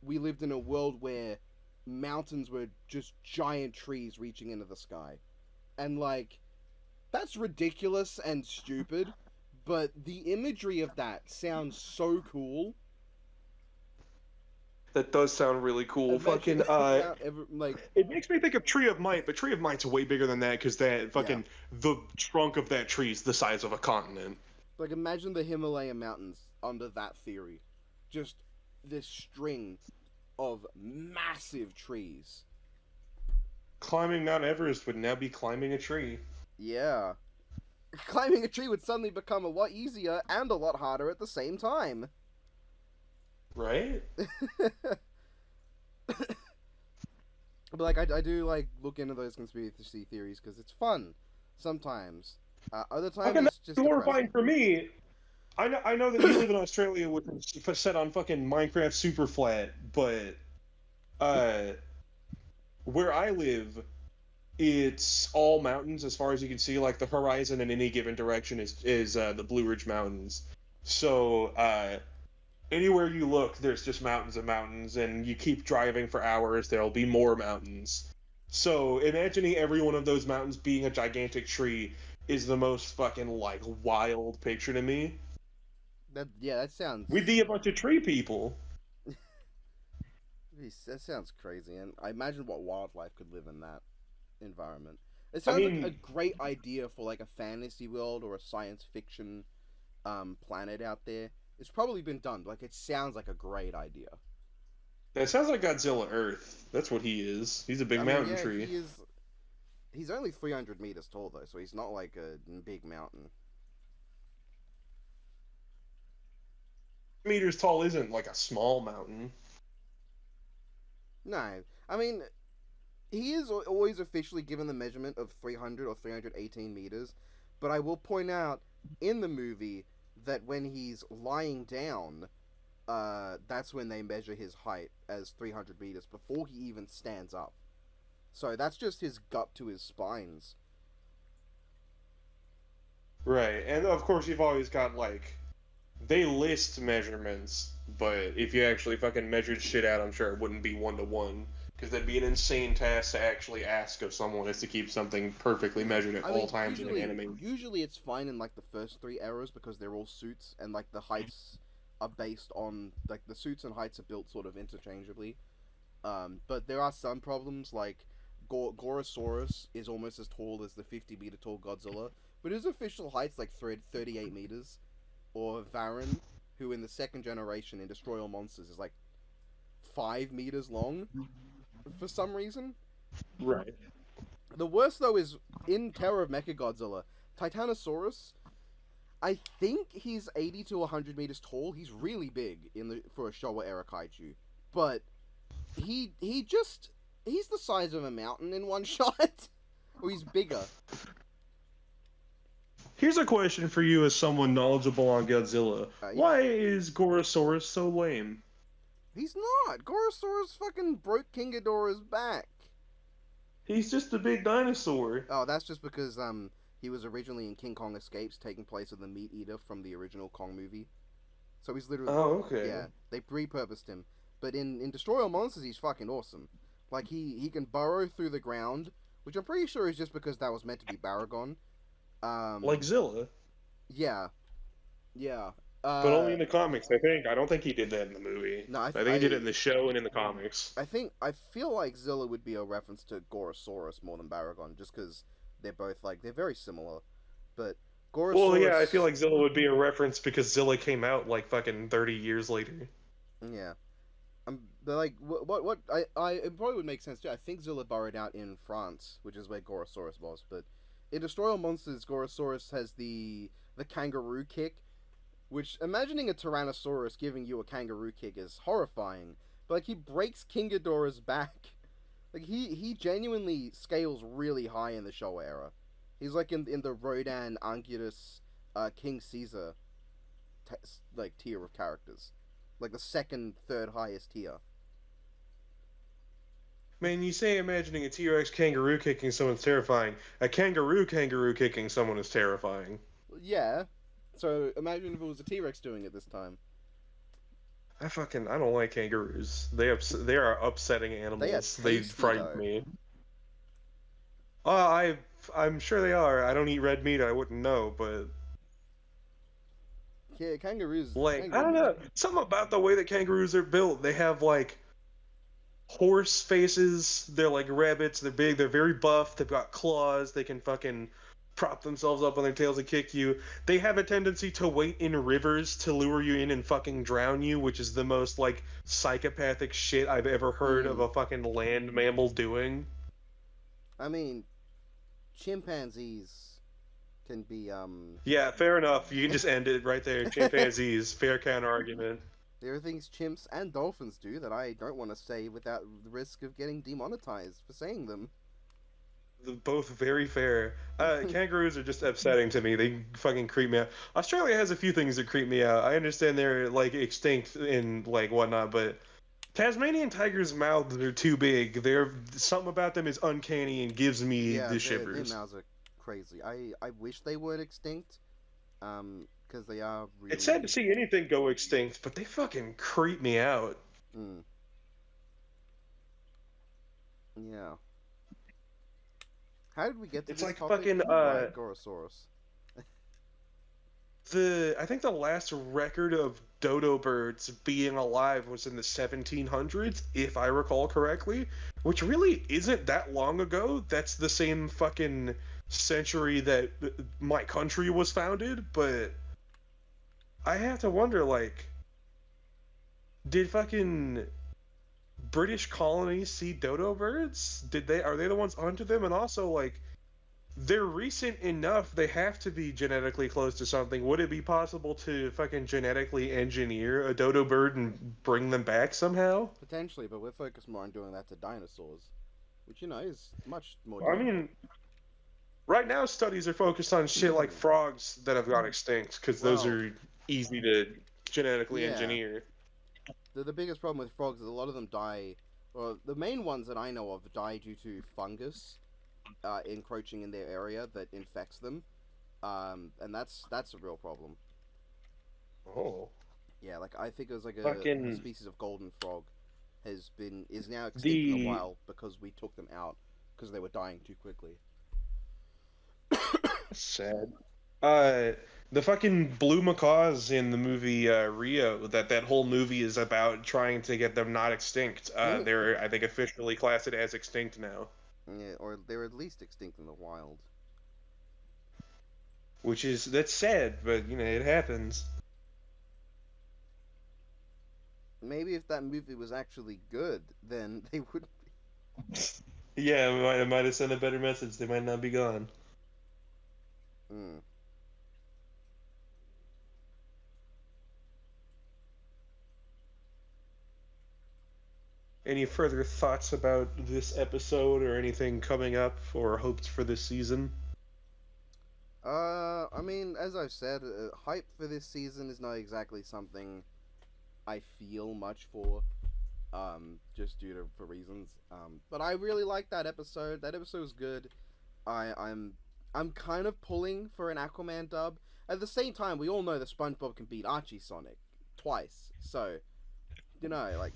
we lived in a world where mountains were just giant trees reaching into the sky. And like that's ridiculous and stupid, but the imagery of that sounds so cool. That does sound really cool. Imagine Fucking like it makes me think of Tree of Might, but Tree of Might's way bigger than that because that fucking the trunk of that tree is the size of a continent. imagine the Himalayan mountains under that theory. Just this string of massive trees. Climbing Mount Everest would now be climbing a tree. Yeah. Climbing a tree would suddenly become a lot easier and a lot harder at the same time. Right? But like I do like look into those conspiracy theories because it's fun sometimes. Other times Fucking it's just horrifying depressing. for me. I know that you live in Australia, which is set on fucking Minecraft super flat, but uh, where I live, it's all mountains as far as you can see. Like the horizon in any given direction is the Blue Ridge Mountains. So Anywhere you look, there's just mountains and mountains, and you keep driving for hours, there'll be more mountains. So imagining every one of those mountains being a gigantic tree is the most fucking like wild picture to me. That We'd sounds be a bunch of tree people. that sounds crazy, and I imagine what wildlife could live in that environment. It I sounds like a mean, great idea for like a fantasy world or a science fiction planet out there. It's probably been done. Like it sounds like a great idea. that sounds like Godzilla Earth. That's what he is. He's a big I mean, mountain yeah, tree. he is. He's only 300 meters tall though, so he's not like a big mountain. Meters tall isn't like a small mountain. No, I mean he is always officially given the measurement of 300 or 318 meters, but I will point out in the movie that when he's lying down, that's when they measure his height as 300 meters before he even stands up. So that's just his gut to his spines. Right, and of course you've always got like they list measurements, but if you actually fucking measured shit out, I'm sure it wouldn't be 1 to 1. Because that'd be an insane task to actually ask of someone is to keep something perfectly measured at I all mean, times in an anime. usually it's fine in like the first three eras because they're all suits and like the heights are based on like the suits and heights are built sort of interchangeably. But there are some problems like Gorosaurus is almost as tall as the 50-meter tall Godzilla, but his official height's like 38 meters. Or Varan, who in the second generation in Destroy All Monsters is like 5 meters long for some reason. Right. The worst though is in Terror of Mechagodzilla, Titanosaurus. I think he's 80 to 100 meters tall. He's really big for a Showa era kaiju, but he's the size of a mountain in one shot, or he's bigger. Here's a question for you as someone knowledgeable on Godzilla. Yeah. Why is Gorosaurus so lame? He's not. Gorosaurus fucking broke King Ghidorah's back. He's just a big dinosaur. Oh, that's just because he was originally in King Kong Escapes, taking place of the Meat Eater from the original Kong movie. So he's literally Okay. Yeah, they repurposed him. But in Destroy All Monsters, he's fucking awesome. Like he can burrow through the ground, which I'm pretty sure is just because that was meant to be Baragon. Like Zilla. Yeah. But only in the comics, I think. I don't think he did that in the movie. No, I think he did it in the show and in the comics. I feel like Zilla would be a reference to Gorosaurus more than Baragon, just because they're both they're very similar. But Gorosaurus. Well, yeah, I feel like Zilla would be a reference because Zilla came out like fucking 30 years later. Yeah. But like what it probably would make sense too. I think Zilla burrowed out in France, which is where Gorosaurus was. But in Destroy All Monsters, Gorosaurus has the kangaroo kick, which imagining a Tyrannosaurus giving you a kangaroo kick is horrifying. But like he breaks King Ghidorah's back. Like he genuinely scales really high in the Showa era. He's like in the Rodan, Anguirus, King Caesar tier of characters. Like the second, third highest tier. Man, you say imagining a T-Rex kangaroo kicking someone's terrifying. A kangaroo kicking someone is terrifying. Yeah. So imagine if it was a T-Rex doing it this time. I don't like kangaroos. They are upsetting animals. They frighten me. I'm sure they are. I don't eat red meat. I wouldn't know, but yeah, kangaroos. I don't know. Something about the way that kangaroos are built. They have like horse faces. They're like rabbits. They're big. They're very buff. They've got claws. They can fucking prop themselves up on their tails and kick you. They have a tendency to wait in rivers to lure you in and fucking drown you, which is the most like psychopathic shit I've ever heard of a fucking land mammal doing. I mean, chimpanzees can be Yeah, fair enough. You can just end it right there. Chimpanzees, fair counter argument. There are things chimps and dolphins do that I don't want to say without the risk of getting demonetized for saying them. Both very fair. Kangaroos are just upsetting to me. They fucking creep me out. Australia has a few things that creep me out. I understand they're like extinct and like whatnot, but Tasmanian tigers' mouths are too big. They're something about them is uncanny and gives me the shivers. Their mouths are crazy. I wish they weren't extinct, Because they are It's sad to really. see anything go extinct, but they fucking creep me out. Mm, yeah. How did we get to It's this like topic? fucking Right, Gorosaurus. I think the last record of dodo birds being alive was in the 1700s, if I recall correctly, which really isn't that long ago. That's the same fucking century that my country was founded, but I have to wonder, like, did fucking British colonies see dodo birds? Are they the ones onto them? And also, like, they're recent enough, they have to be genetically close to something. Would it be possible to fucking genetically engineer a dodo bird and bring them back somehow? Potentially, but we're focused more on doing that to dinosaurs, which is much more I difficult. mean, right now studies are focused on shit like frogs that have gone extinct, because those Well, are easy to genetically yeah. engineer. The biggest problem with frogs is a lot of them die. Well, the main ones that I know of die due to fungus encroaching in their area that infects them, and that's a real problem. Oh. Yeah, like I think it was like a Fucking species of golden frog is now extinct in the the wild because we took them out because they were dying too quickly. sad. Uh, the fucking blue macaws in the movie Rio. That whole movie is about trying to get them not extinct. They're I think officially classed as extinct now, Yeah, or they're at least extinct in the wild. which is that's sad, but it happens. Maybe if that movie was actually good, then they would. Yeah, I might have sent a better message. They might not be gone. Mm. Any further thoughts about this episode or anything coming up or hopes for this season? I mean, as I've said, hype for this season is not exactly something I feel much for. Just due to for reasons. But I really liked that episode. That episode was good. I'm kind of pulling for an Aquaman dub. At the same time, we all know that SpongeBob can beat Archie Sonic twice. So, like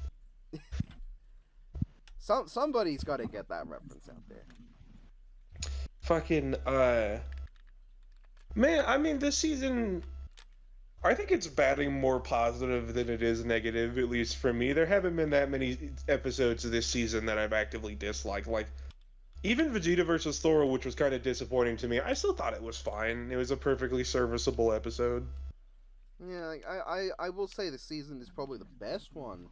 somebody's got to get that reference out there. Fucking man, I mean this season I think it's batting more positive than it is negative, at least for me. There haven't been that many episodes this season that I've actively disliked. Like, even Vegeta versus Thor, which was kind of disappointing to me, I still thought it was fine. It was a perfectly serviceable episode. Yeah, like, I will say this season is probably the best one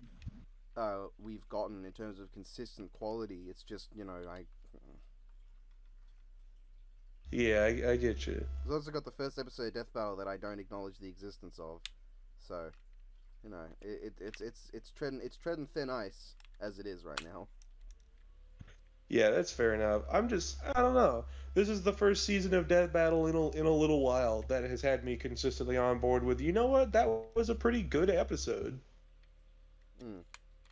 we've gotten in terms of consistent quality. It's just, Yeah, I get you. We've also got the first episode of Death Battle that I don't acknowledge the existence of. So, it's treading thin ice as it is right now. Yeah, that's fair enough. I don't know. This is the first season of Death Battle in a little while that has had me consistently on board with, you know what, that was a pretty good episode. Mm.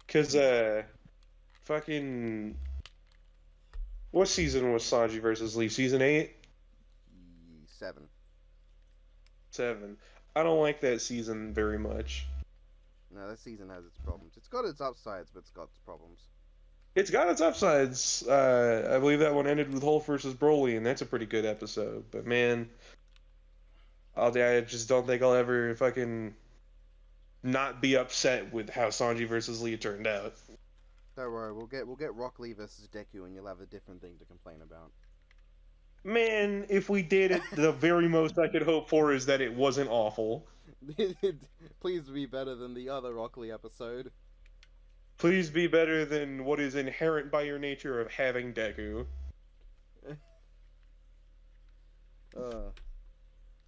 Cause fucking what season was Sanji versus Lee? Season 8? 7. 7. I don't like that season very much. No, that season has its problems. It's got its upsides, but it's got its problems. It's got its upsides. I believe that one ended with Hulk versus Broly, and that's a pretty good episode. But man, I just don't think I'll ever fucking not be upset with how Sanji versus Lee turned out. Don't worry, we'll get Rock Lee versus Deku, and you'll have a different thing to complain about. Man, if we did it, the very most I could hope for is that it wasn't awful. Please be better than the other Rock Lee episode. Please be better than what is inherent by your nature of having Deku.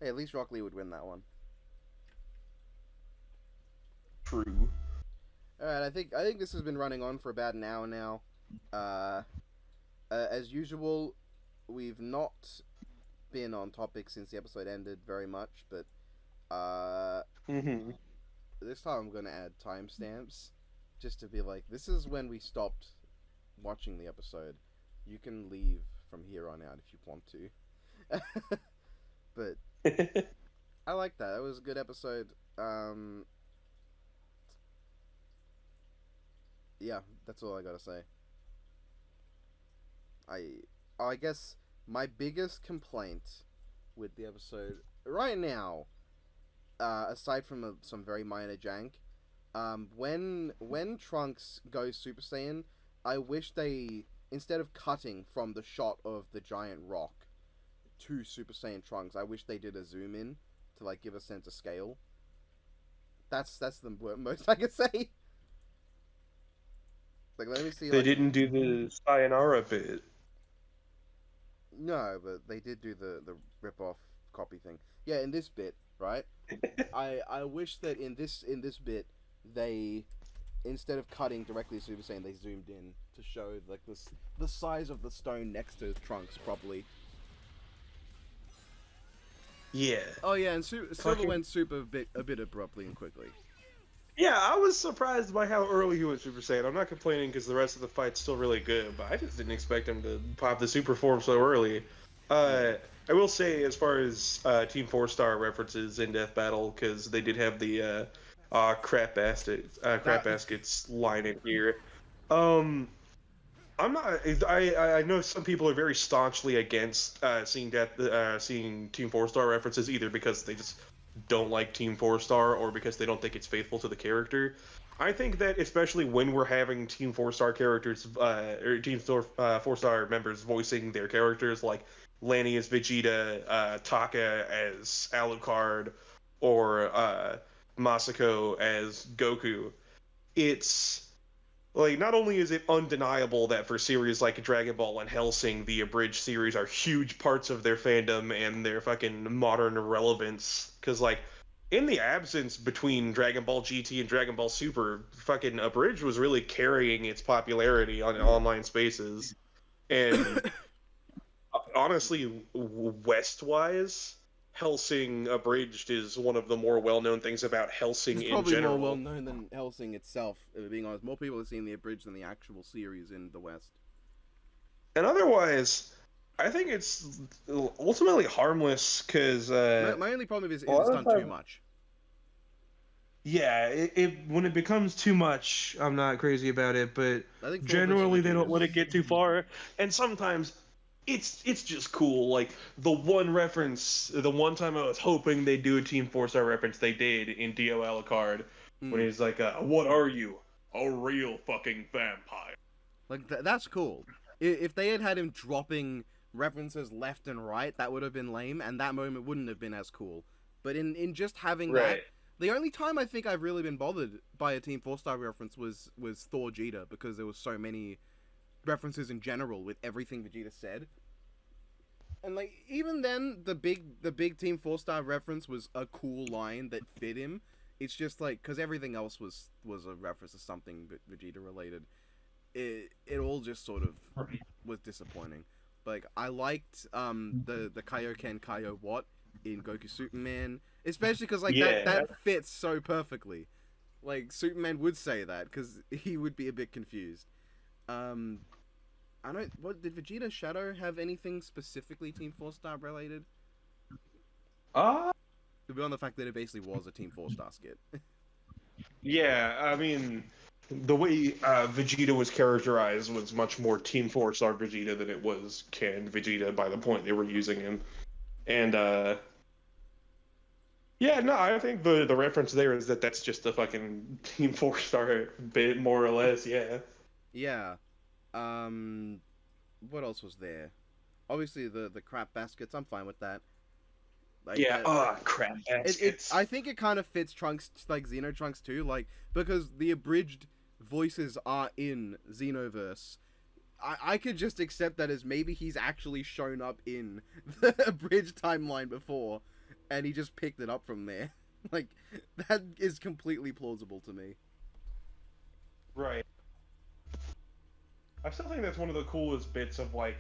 Hey, at least Rock Lee would win that one. True. Alright, I think this has been running on for about an hour now. As usual, we've not been on topic since the episode ended very much, but this time I'm going to add timestamps just to be like, this is when we stopped watching the episode. You can leave from here on out if you want to. But I like that. That was a good episode. Yeah, that's all I gotta say. I I guess my biggest complaint with the episode right now, aside from some very minor jank, when Trunks goes Super Saiyan, I wish they, instead of cutting from the shot of the giant rock to Super Saiyan Trunks, I wish they did a zoom in to like give a sense of scale. That's the most I can say. Like, let me see. They Like, didn't do the sayonara bit. no, but they did do the rip off copy thing. Yeah, in this bit, right? I wish that in this bit they, instead of cutting directly to Super Saiyan, they zoomed in to show like the size of the stone next to Trunks properly. Yeah. Oh yeah, and Silver Fucking- went super a bit abruptly and quickly. Yeah, I was surprised by how early he went Super Saiyan. I'm not complaining because the rest of the fight's still really good, but I just didn't expect him to pop the super form so early. I will say, as far as Team 4-Star references in Death Battle, because they did have the crap baskets line in here. I'm not. I know some people are very staunchly against seeing Team 4-Star references, either because they just don't like Team 4-Star or because they don't think it's faithful to the character. I think that especially when we're having Team 4-Star characters or Team 4-Star members voicing their characters, like Lanny as Vegeta, Taka as Alucard, or Masako as Goku, it's like, not only is it undeniable that for series like Dragon Ball and Hellsing, the abridged series are huge parts of their fandom and their fucking modern relevance, because, like, in the absence between Dragon Ball GT and Dragon Ball Super, fucking abridged was really carrying its popularity on online spaces. And honestly, West-wise, Hellsing abridged is one of the more well-known things about Hellsing It's in probably general. more well known than Hellsing itself. Being honest, more people have seen the abridged than the actual series in the West. And otherwise, I think it's ultimately harmless because My only problem is it's done too much. yeah, when it becomes too much, I'm not crazy about it, but I think generally they don't let it get too far, and sometimes it's just cool. Like the one time I was hoping they'd do a Team 4-Star reference, they did in Dio Alucard when he's like, "What are you? A real fucking vampire?" Like that's cool. If they had him dropping references left and right, that would have been lame, and that moment wouldn't have been as cool. But in just having that, the only time I think I've really been bothered by a Team 4-Star reference was Thor Vegeta, because there was so many references in general with everything Vegeta said. And like even then, the big Team 4-Star reference was a cool line that fit him. It's just like, because everything else was a reference to something Vegeta related. It all just sort of was disappointing. Like I liked the Kaioken Kaio What in Goku Superman, especially because like that fits so perfectly. Like Superman would say that because he would be a bit confused. I don't. What did Vegeta Shadow have anything specifically Team 4-Star related? Beyond the fact that it basically was a Team 4-Star skit. Yeah, I mean, the way Vegeta was characterized was much more Team 4-Star Vegeta than it was canned Vegeta by the point they were using him. And, yeah, no, I think the reference there is that's just a fucking Team 4-Star bit, more or less, yeah. Yeah. What else was there? Obviously, the crap baskets. I'm fine with that. Like, Yeah, crap baskets. I think it kind of fits Trunks, like Xeno Trunks too, like because the abridged voices are in Xenoverse. I could just accept that as maybe he's actually shown up in the abridged timeline before, and he just picked it up from there. Like that is completely plausible to me. Right. I still think that's one of the coolest bits of like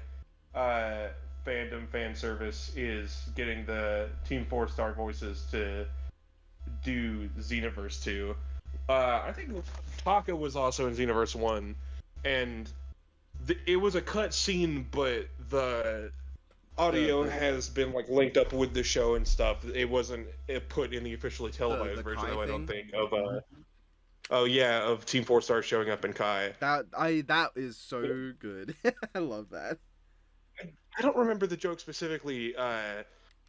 fandom fan service is getting the Team 4-Star voices to do Xenoverse 2. I think Taka was also in Xenoverse 1, and it was a cut scene, but the audio the has been like linked up with the show and stuff. It wasn't put in the officially televised the version, Kai though. I don't thing. think of oh yeah, of Team Four Star showing up in Kai. That is so good. I love that. I don't remember the joke specifically.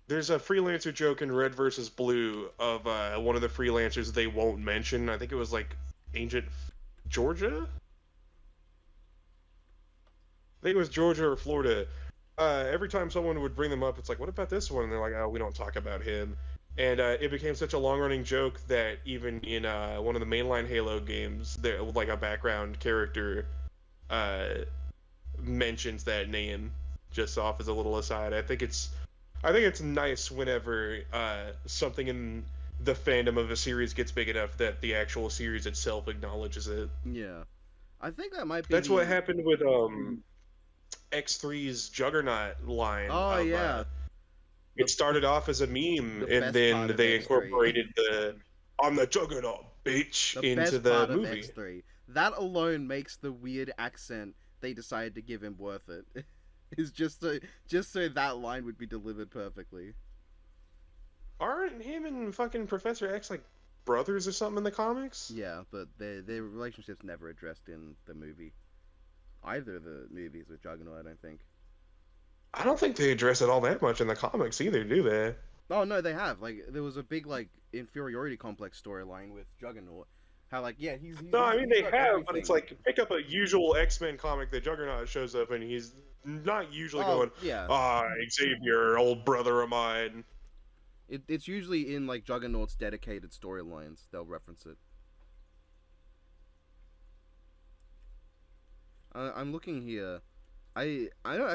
There's a freelancer joke in Red versus Blue of one of the freelancers they won't mention. I think it was like Ancient Georgia. I think it was Georgia or Florida. Every time someone would bring them up, it's like, "What about this one?" And they're like, "Oh, we don't talk about him." And it became such a long-running joke that even in one of the mainline Halo games, there like a background character uh, mentions that name just off as a little aside. I think it's nice whenever something in the fandom of a series gets big enough that the actual series itself acknowledges it. Yeah, I think that might be That's what the. happened with X3's Juggernaut line Oh of yeah, it the started off as a meme the and best then part of they X3. incorporated the "I'm the Juggernaut, bitch" The into best the part of movie. X3. That alone makes the weird accent they decided to give him worth it. Is just so that line would be delivered perfectly. Aren't him and fucking Professor X like brothers or something in the comics? Yeah, but their relationship's never addressed in the movie. Either of the movies with Juggernaut, I don't think. I don't think they address it all that much in the comics either, do they? Oh no, they have. Like there was a big like inferiority complex storyline with Juggernaut. How like yeah No, I mean he's they got have, but it's everything. like pick up a usual X-Men comic that Juggernaut shows up and he's not usually Oh going, yeah, "Ah, Xavier, old brother of mine." it's usually in like Juggernaut's dedicated storylines. They'll reference it. I'm looking here. I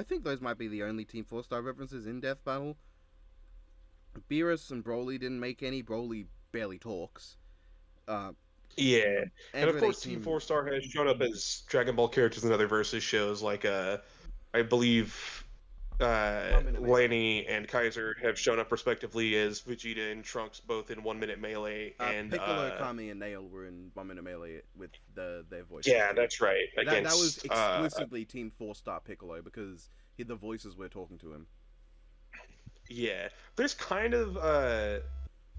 think those might be the only Team 4 Star references in Death Battle. Beerus and Broly didn't make any. Broly barely talks. Uh, Yeah, and of Android course, Team 18. Four Star has shown up as Dragon Ball characters in other versus shows, like I believe Lanny and Kaiser have shown up respectively as Vegeta and Trunks, both in 1 Minute Melee, and Piccolo, Kami, and Nail were in 1 Minute Melee with their voices. yeah, Too. that's right. That was Against explicitly Team 4 Star Piccolo because the voices were talking to him. yeah, there's kind of I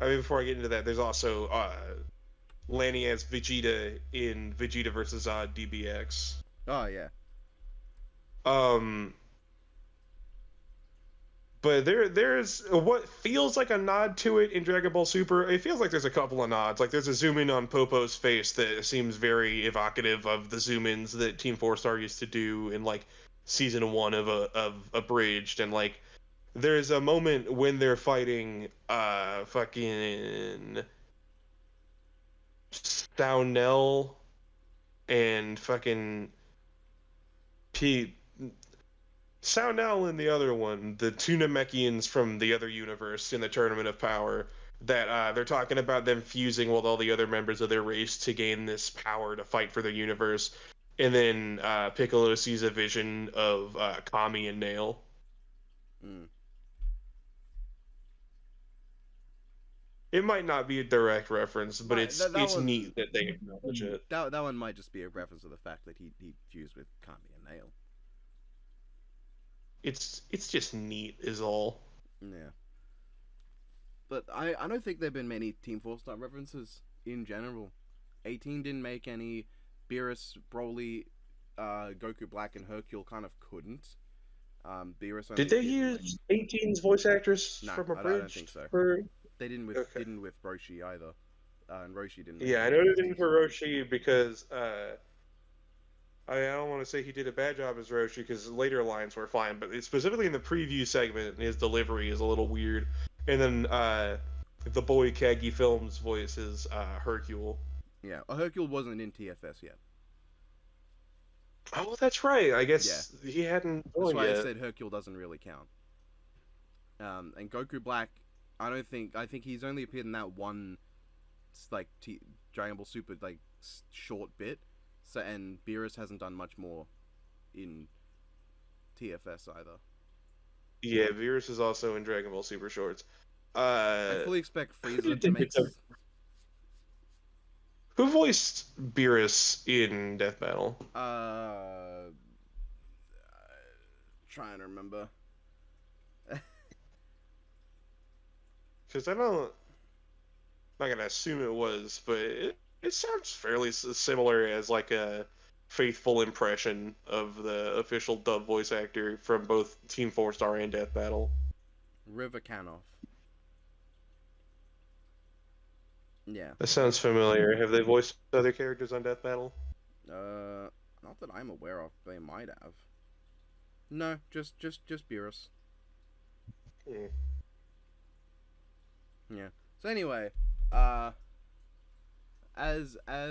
mean, before I get into that, there's also Lanny as Vegeta in Vegeta versus DBX. Oh yeah. Um, but there's what feels like a nod to it in Dragon Ball Super. It feels like there's a couple of nods. Like there's a zoom in on Popo's face that seems very evocative of the zoom ins that Team Four Star used to do in like season one of Abridged, and like there's a moment when they're fighting fucking Stownell and fucking P Soundell and the other one, the two Namekians from the other universe in the Tournament of Power, that they're talking about them fusing with all the other members of their race to gain this power to fight for their universe. And then Piccolo sees a vision of Kami and Nail. Mm. It might not be a direct reference, but That it's one, neat that they acknowledge it. that one might just be a reference to the fact that he fused with Kami and Nail. It's just neat, is all. Yeah. But I don't think there've been many Team 4 Star references in general. 18 didn't make any. Beerus, Broly, Goku Black, and Hercule kind of couldn't. Beerus only Did they appeared in, use 18's voice actress No, from I don't Abridged? think so. For... They didn't with Okay. Roshi either. And Roshi didn't. Yeah, I know they didn't for Roshi because I don't want to say he did a bad job as Roshi because later lines were fine, but specifically in the preview segment, his delivery is a little weird. And then the boy Kagi Films voices Hercule. Yeah, Hercule wasn't in TFS yet. Oh, that's right. I guess he hadn't That's joined why yet. I said Hercule doesn't really count. And Goku Black, I think he's only appeared in that one, like Dragon Ball Super like short bit. So and Beerus hasn't done much more in TFS either. Yeah, Virus is also in Dragon Ball Super Shorts. I fully expect Frieza to make. Who voiced Beerus in Death Battle? Trying to remember. Because I don't. I'm not gonna assume it was, but it sounds fairly similar as like a faithful impression of the official dub voice actor from both Team Four Star and Death Battle. River Canoff. Yeah. That sounds familiar. Have they voiced other characters on Death Battle? Not that I'm aware of. They might have. No, just Beerus. Hmm. Yeah. So anyway, as I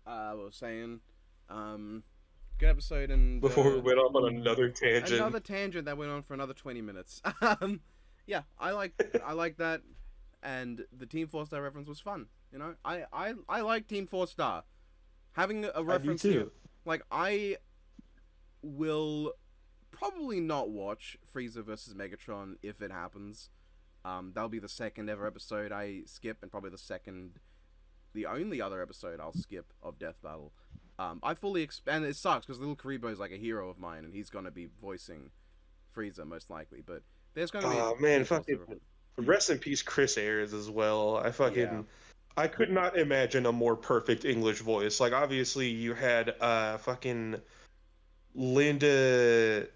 was saying, good episode and Before we went off on another tangent. another tangent that went on for another 20 minutes. Yeah, I like that, and the Team 4 Star reference was fun. You know, I like Team 4 Star. Having a reference too. here, like I will probably not watch Frieza versus Megatron if it happens. That'll be the second ever episode I skip, and probably the only other episode I'll skip of Death Battle. I fully and it sucks because Little Karibo is like a hero of mine, and he's gonna be voicing Frieza most likely. But there's gonna be. Oh man, fucking rest in peace, Chris Ayres as well. I could not imagine a more perfect English voice. Like obviously you had fucking Linda.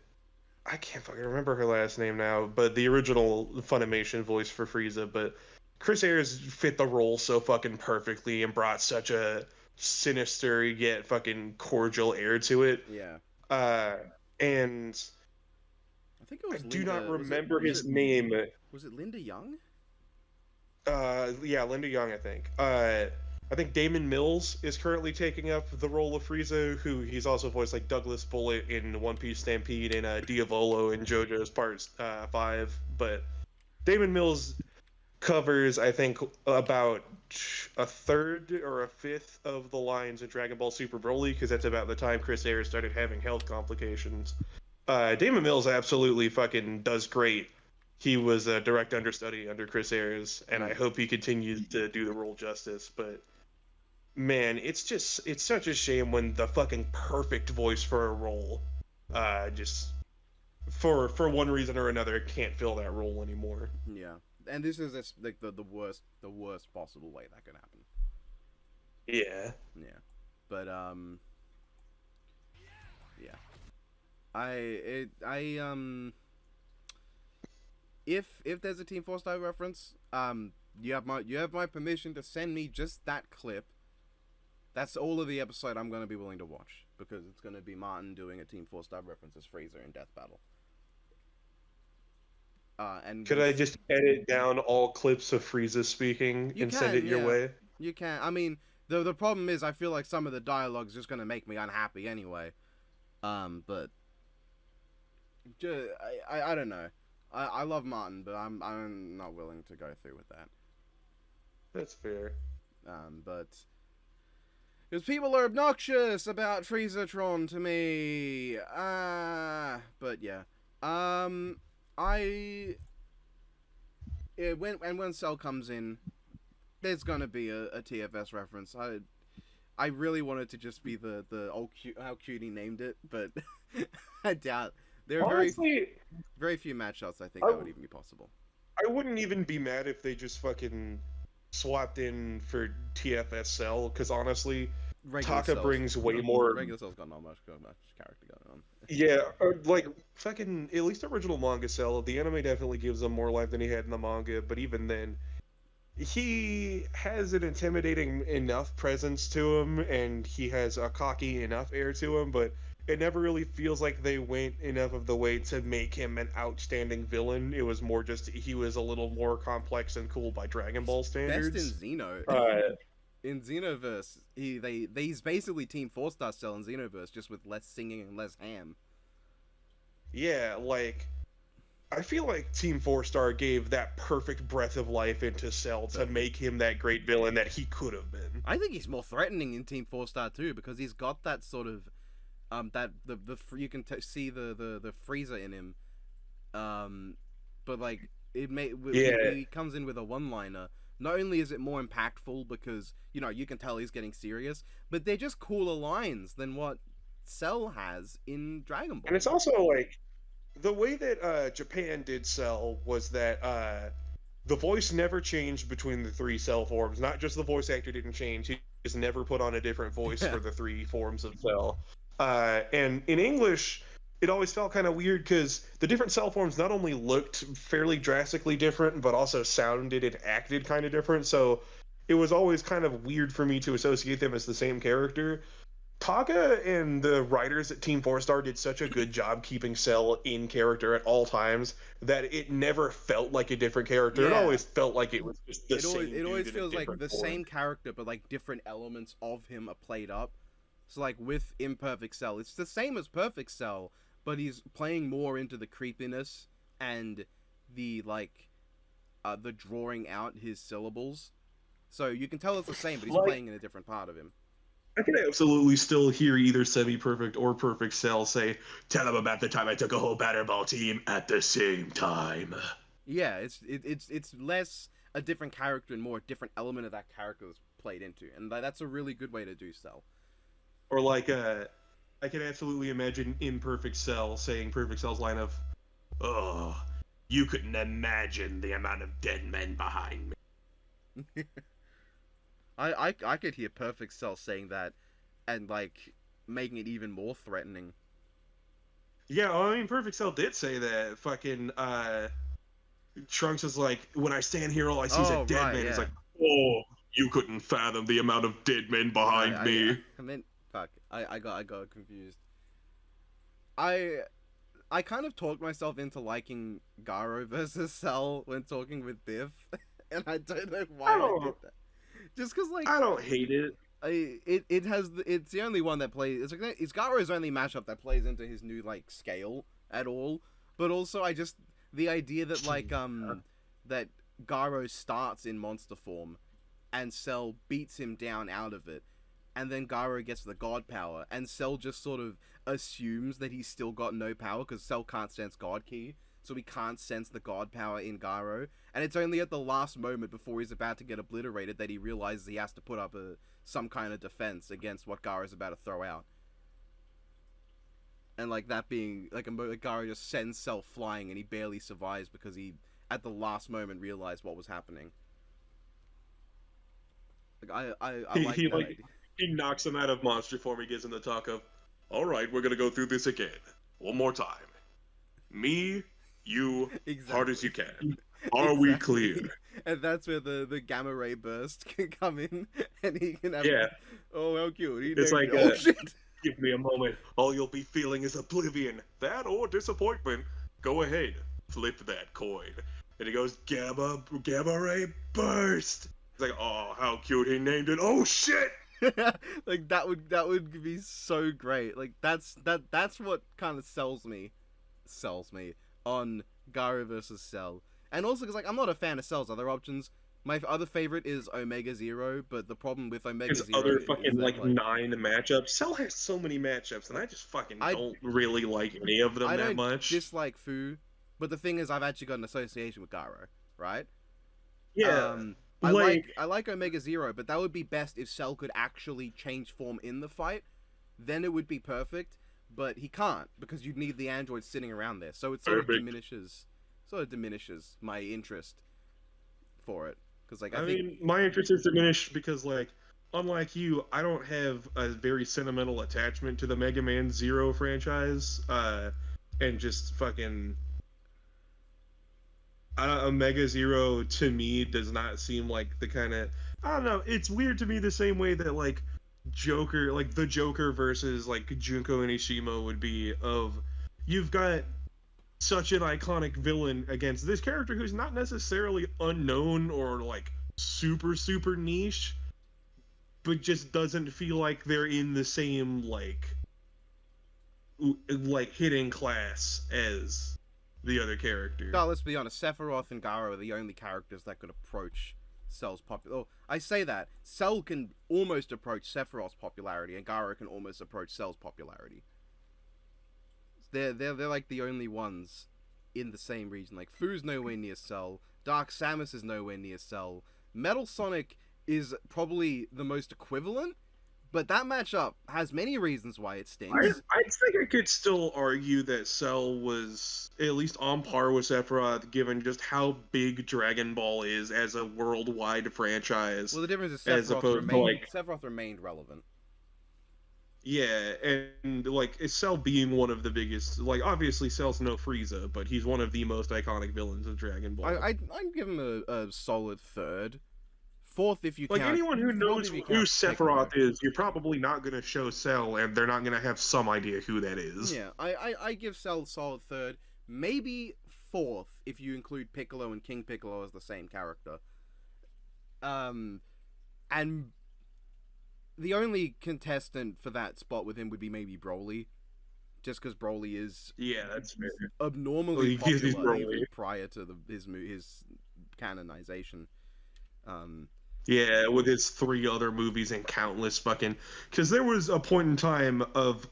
I can't fucking remember her last name now, but the original Funimation voice for Frieza. But Chris Ayres fit the role so fucking perfectly and brought such a sinister yet fucking cordial air to it. Yeah. And I think it was. I do not remember his name. Was it Linda Young? Yeah, Linda Young, I think. I think Damon Mills is currently taking up the role of Frieza, who he's also voiced like Douglas Bullet in One Piece Stampede and Diavolo in JoJo's Part 5. But Damon Mills covers, I think, about a third or a fifth of the lines in Dragon Ball Super Broly, because that's about the time Chris Ayres started having health complications. Damon Mills absolutely fucking does great. He was a direct understudy under Chris Ayres, and I hope he continues to do the role justice. But man, it's such a shame when the fucking perfect voice for a role, just for one reason or another, can't fill that role anymore. Yeah, and this is like the worst possible way that could happen. Yeah. Yeah, but yeah, if there's a Team 4 Star reference, you have my permission to send me just that clip. That's all of the episode I'm gonna be willing to watch, because it's gonna be Martin doing a Team 4 Star reference as Frieza in Death Battle. And could I just edit down all clips of Frieza speaking and send it your way? You can. I mean, the problem is I feel like some of the dialogue's just gonna make me unhappy anyway. But I don't know. I love Martin, but I'm not willing to go through with that. That's fair. But because people are obnoxious about Friezatron to me. But yeah. When Cell comes in, there's gonna be a TFS reference. I really wanted to just be the old how cute he named it, but I doubt. There are very few matchups I think that would even be possible. I wouldn't even be mad if they just fucking swapped in for TFS Cell, because honestly, Taka brings way more. Regular Cell's got not much character going on. Yeah, like fucking at least original manga Cell, the anime definitely gives him more life than he had in the manga, but even then, he has an intimidating enough presence to him, and he has a cocky enough air to him, but it never really feels like they went enough of the way to make him an outstanding villain. It was more just he was a little more complex and cool by Dragon Ball standards. Best in Xeno. In Xenoverse, he's basically Team 4 Star Cell in Xenoverse, just with less singing and less ham. Yeah, like I feel like Team 4 Star gave that perfect breath of life into Cell to make him that great villain that he could have been. I think he's more threatening in Team 4 Star too, because he's got that sort of that you can see the Frieza in him, but like he comes in with a one-liner. Not only is it more impactful because you can tell he's getting serious, but they're just cooler lines than what Cell has in Dragon Ball. And it's also like the way that Japan did Cell was that the voice never changed between the three Cell forms. Not just the voice actor didn't change; he just never put on a different voice for the three forms of Cell. And in English, it always felt kind of weird because the different Cell forms not only looked fairly drastically different, but also sounded and acted kind of different. So it was always kind of weird for me to associate them as the same character. Taka and the writers at Team Four Star did such a good job keeping Cell in character at all times that it never felt like a different character. It Yeah. always felt like it was just the same It dude always in a feels like different the form. same character, but like different elements of him are played up. So like with Imperfect Cell, it's the same as Perfect Cell, but he's playing more into the creepiness and the the drawing out his syllables. So you can tell it's the same, but he's Like- playing in a different part of him. I can absolutely still hear either semi-perfect or perfect Cell say, "Tell him about the time I took a whole batterball team at the same time." Yeah, it's less a different character and more a different element of that character that's played into, and that's a really good way to do Cell. Or like, I can absolutely imagine Imperfect Cell saying Perfect Cell's line of, "Oh, you couldn't imagine the amount of dead men behind me." I could hear Perfect Cell saying that, and like making it even more threatening. Yeah, I mean, Perfect Cell did say that. Fucking Trunks is like, "When I stand here, all I see is a Oh, dead right, man." He's yeah. like, "Oh, you couldn't fathom the amount of dead men behind me." I meant fuck. I got confused. I kind of talked myself into liking Garo versus Cell when talking with Biff, and I don't know why I did that. Just because like I don't hate it. it's the only one that plays. It's Garo's only mashup that plays into his new like scale at all. But also, the idea that that Garo starts in monster form, and Cell beats him down out of it, and then Garo gets the god power, and Cell just sort of assumes that he's still got no power because Cell can't sense God Key, so he can't sense the god power in Garo, and it's only at the last moment before he's about to get obliterated that he realizes he has to put up some kind of defense against what Garo's about to throw out. And like that being like Garo just sends Cell flying and he barely survives because he at the last moment realized what was happening. Like I like he that like idea. he knocks him out of monster form. He gives him the talk of, "All right, we're gonna go through this again, one more time. Me, you, hard as you can. Are we clear?" And that's where the gamma ray burst can come in, and he can have. Yeah. Oh, how cute! He It's named like, it. Oh shit! "Give me a moment. All you'll be feeling is oblivion, that or disappointment. Go ahead, flip that coin." And he goes, "Gamma ray burst." It's like, "Oh, how cute! He named it. Oh shit!" Like that would be so great. Like that's what kind of sells me on Garo versus Cell. And also because like I'm not a fan of Cell's other options. My other favorite is Omega Zero, but the problem with Omega His Zero other is fucking that, like 9 matchups. Cell has so many matchups, and I just fucking don't really like any of them I that don't much. dislike Fu, but the thing is I've actually got an association with Garo, right? Yeah. I like Omega Zero, but that would be best if Cell could actually change form in the fight. Then it would be perfect, but he can't because you'd need the android sitting around there. So it sort of diminishes my interest for it because like I think mean, my interest is diminished because like unlike you, I don't have a very sentimental attachment to the Mega Man Zero franchise. And just fucking Omega Zero to me does not seem like the kind of, I don't know. It's weird to me the same way that like Joker, like the Joker versus like Junko and Ishima would be of, you've got such an iconic villain against this character who's not necessarily unknown or like super niche, but just doesn't feel like they're in the same like hitting class as the other character. no, let's be honest, Sephiroth and Garo are the only characters that could approach Cell's popularity. Oh, I say that Cell can almost approach Sephiroth's popularity, and Garo can almost approach Cell's popularity. They're like the only ones in the same region. Like Fu's nowhere near Cell, Dark Samus is nowhere near Cell. Metal Sonic is probably the most equivalent, But that matchup has many reasons why it I stinks. think I could still argue that Cell was at least on par with Sephiroth, given just how big Dragon Ball is as a worldwide franchise, Well, the difference is as opposed to like Sephiroth remained relevant. yeah, and like it's Cell being one of the biggest. Like obviously Cell's no Frieza, but he's one of the most iconic villains of Dragon Ball. I'd give him a solid third. Fourth if you Like count. anyone who knows if you who count Sephiroth Piccolo. is, you're probably not going to show Cell, and they're not going to have some idea who that is. Yeah, I give Cell solid third. Maybe fourth if you include Piccolo and King Piccolo as the same character. And the only contestant for that spot with him would be maybe Broly, just because Broly is Yeah, that's fair. abnormally Well, he's popular Broly. even prior to his canonization. Yeah, with his 3 other movies and countless fucking. Because there was a point in time of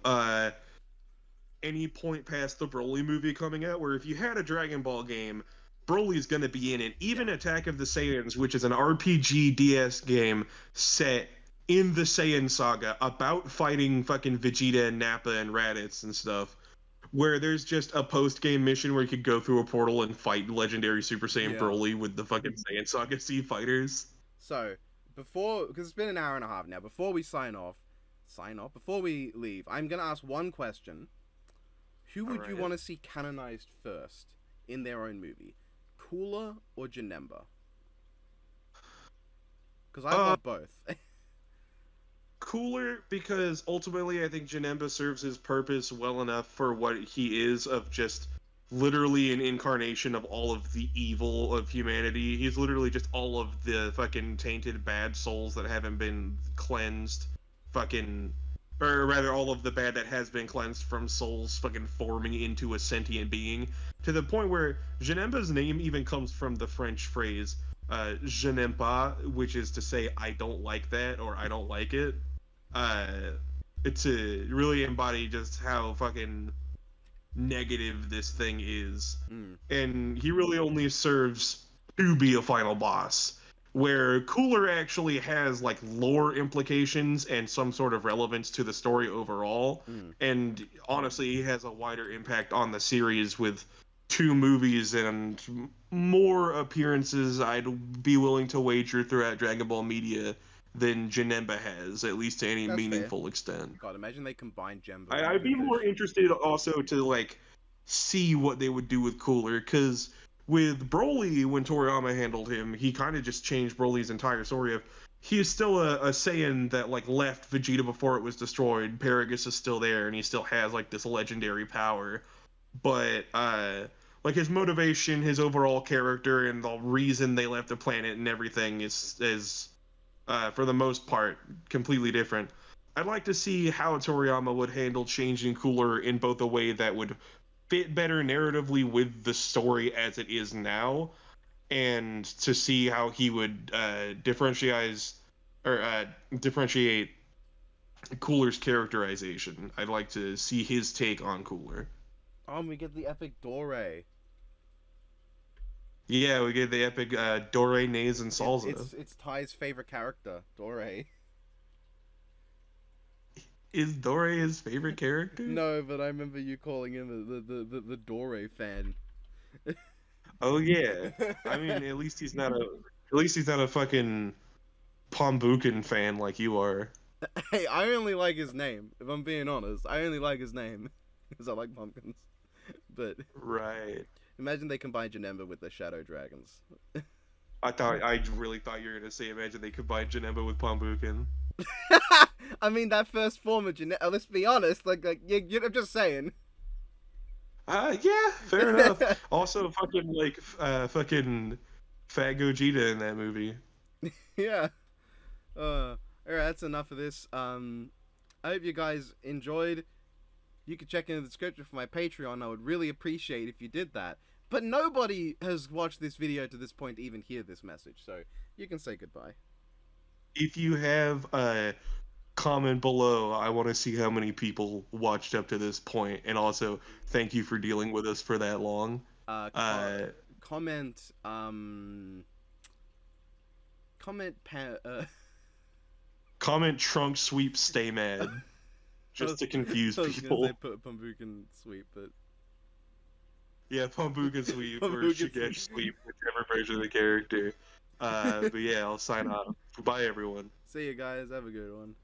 any point past the Broly movie coming out where if you had a Dragon Ball game, Broly's gonna be in it. Even Attack of the Saiyans, which is an RPG DS game set in the Saiyan saga about fighting fucking Vegeta and Nappa and Raditz and stuff, where there's just a post-game mission where you could go through a portal and fight legendary Super Saiyan Yeah. Broly with the fucking Saiyan Saga C fighters. So, because it's been an hour and a half now, before we before we leave, I'm going to ask one question. Who would you Alright. want to see canonized first in their own movie? Cooler or Janemba? Because I love both. Cooler because ultimately I think Janemba serves his purpose well enough for what he is of just literally an incarnation of all of the evil of humanity. He's literally just all of the fucking tainted bad souls that haven't been cleansed, or rather all of the bad that has been cleansed from souls fucking forming into a sentient being, to the point where Janemba's name even comes from the French phrase je n'aime pas, which is to say I don't like that or I don't like it. It's to really embody just how fucking negative this thing is. And he really only serves to be a final boss, where Cooler actually has like lore implications and some sort of relevance to the story overall. And honestly, he has a wider impact on the series with 2 movies and more appearances I'd be willing to wager throughout Dragon Ball media than Janemba has, at least to any That's meaningful extent. God, imagine they combined Jemba. I'd be more interested also to like see what they would do with Cooler, because with Broly, when Toriyama handled him, he kind of just changed Broly's entire story of he is still a Saiyan that like left Vegeta before it was destroyed. Paragus is still there, and he still has like this legendary power, but like his motivation, his overall character, and the reason they left the planet and everything is for the most part completely different. I'd like to see how Toriyama would handle changing Cooler in both a way that would fit better narratively with the story as it is now, and to see how he would differentiate Cooler's characterization. I'd like to see his take on Cooler. Oh, and we get the epic Dore. Yeah, we get the epic Dore, Naze, and Salsa. It's Ty's favorite character, Dore. Is Dore his favorite character? No, but I remember you calling him the Dore fan. Oh yeah. I mean, at least he's not a fucking Pombukin fan like you are. Hey, I only like his name. If I'm being honest, I only like his name because I like pumpkins. But Right. imagine they combine Janemba with the Shadow Dragons. I really thought you were gonna say imagine they combined Janemba with Pombukin. I mean, that first form of Janemba. Let's be honest. I'm just saying. Yeah, fair enough. Also, fucking Fat Gogeta in that movie. Yeah. Alright, that's enough of this. I hope you guys enjoyed. You can check in the description for my Patreon. I would really appreciate if you did that. But nobody has watched this video to this point to even hear this message, so you can say goodbye. If you have a comment below, I want to see how many people watched up to this point, and also thank you for dealing with us for that long. Comment Comment Trunk Sweep Stay Mad. Just to confuse I was people. gonna say put Pumbukan sweep, but Yeah, Pumbuka Sweep or Pumbuka Shigesh Sweep. Sweep, whichever version of the character. But yeah, I'll sign off. Bye, everyone. See you guys. Have a good one.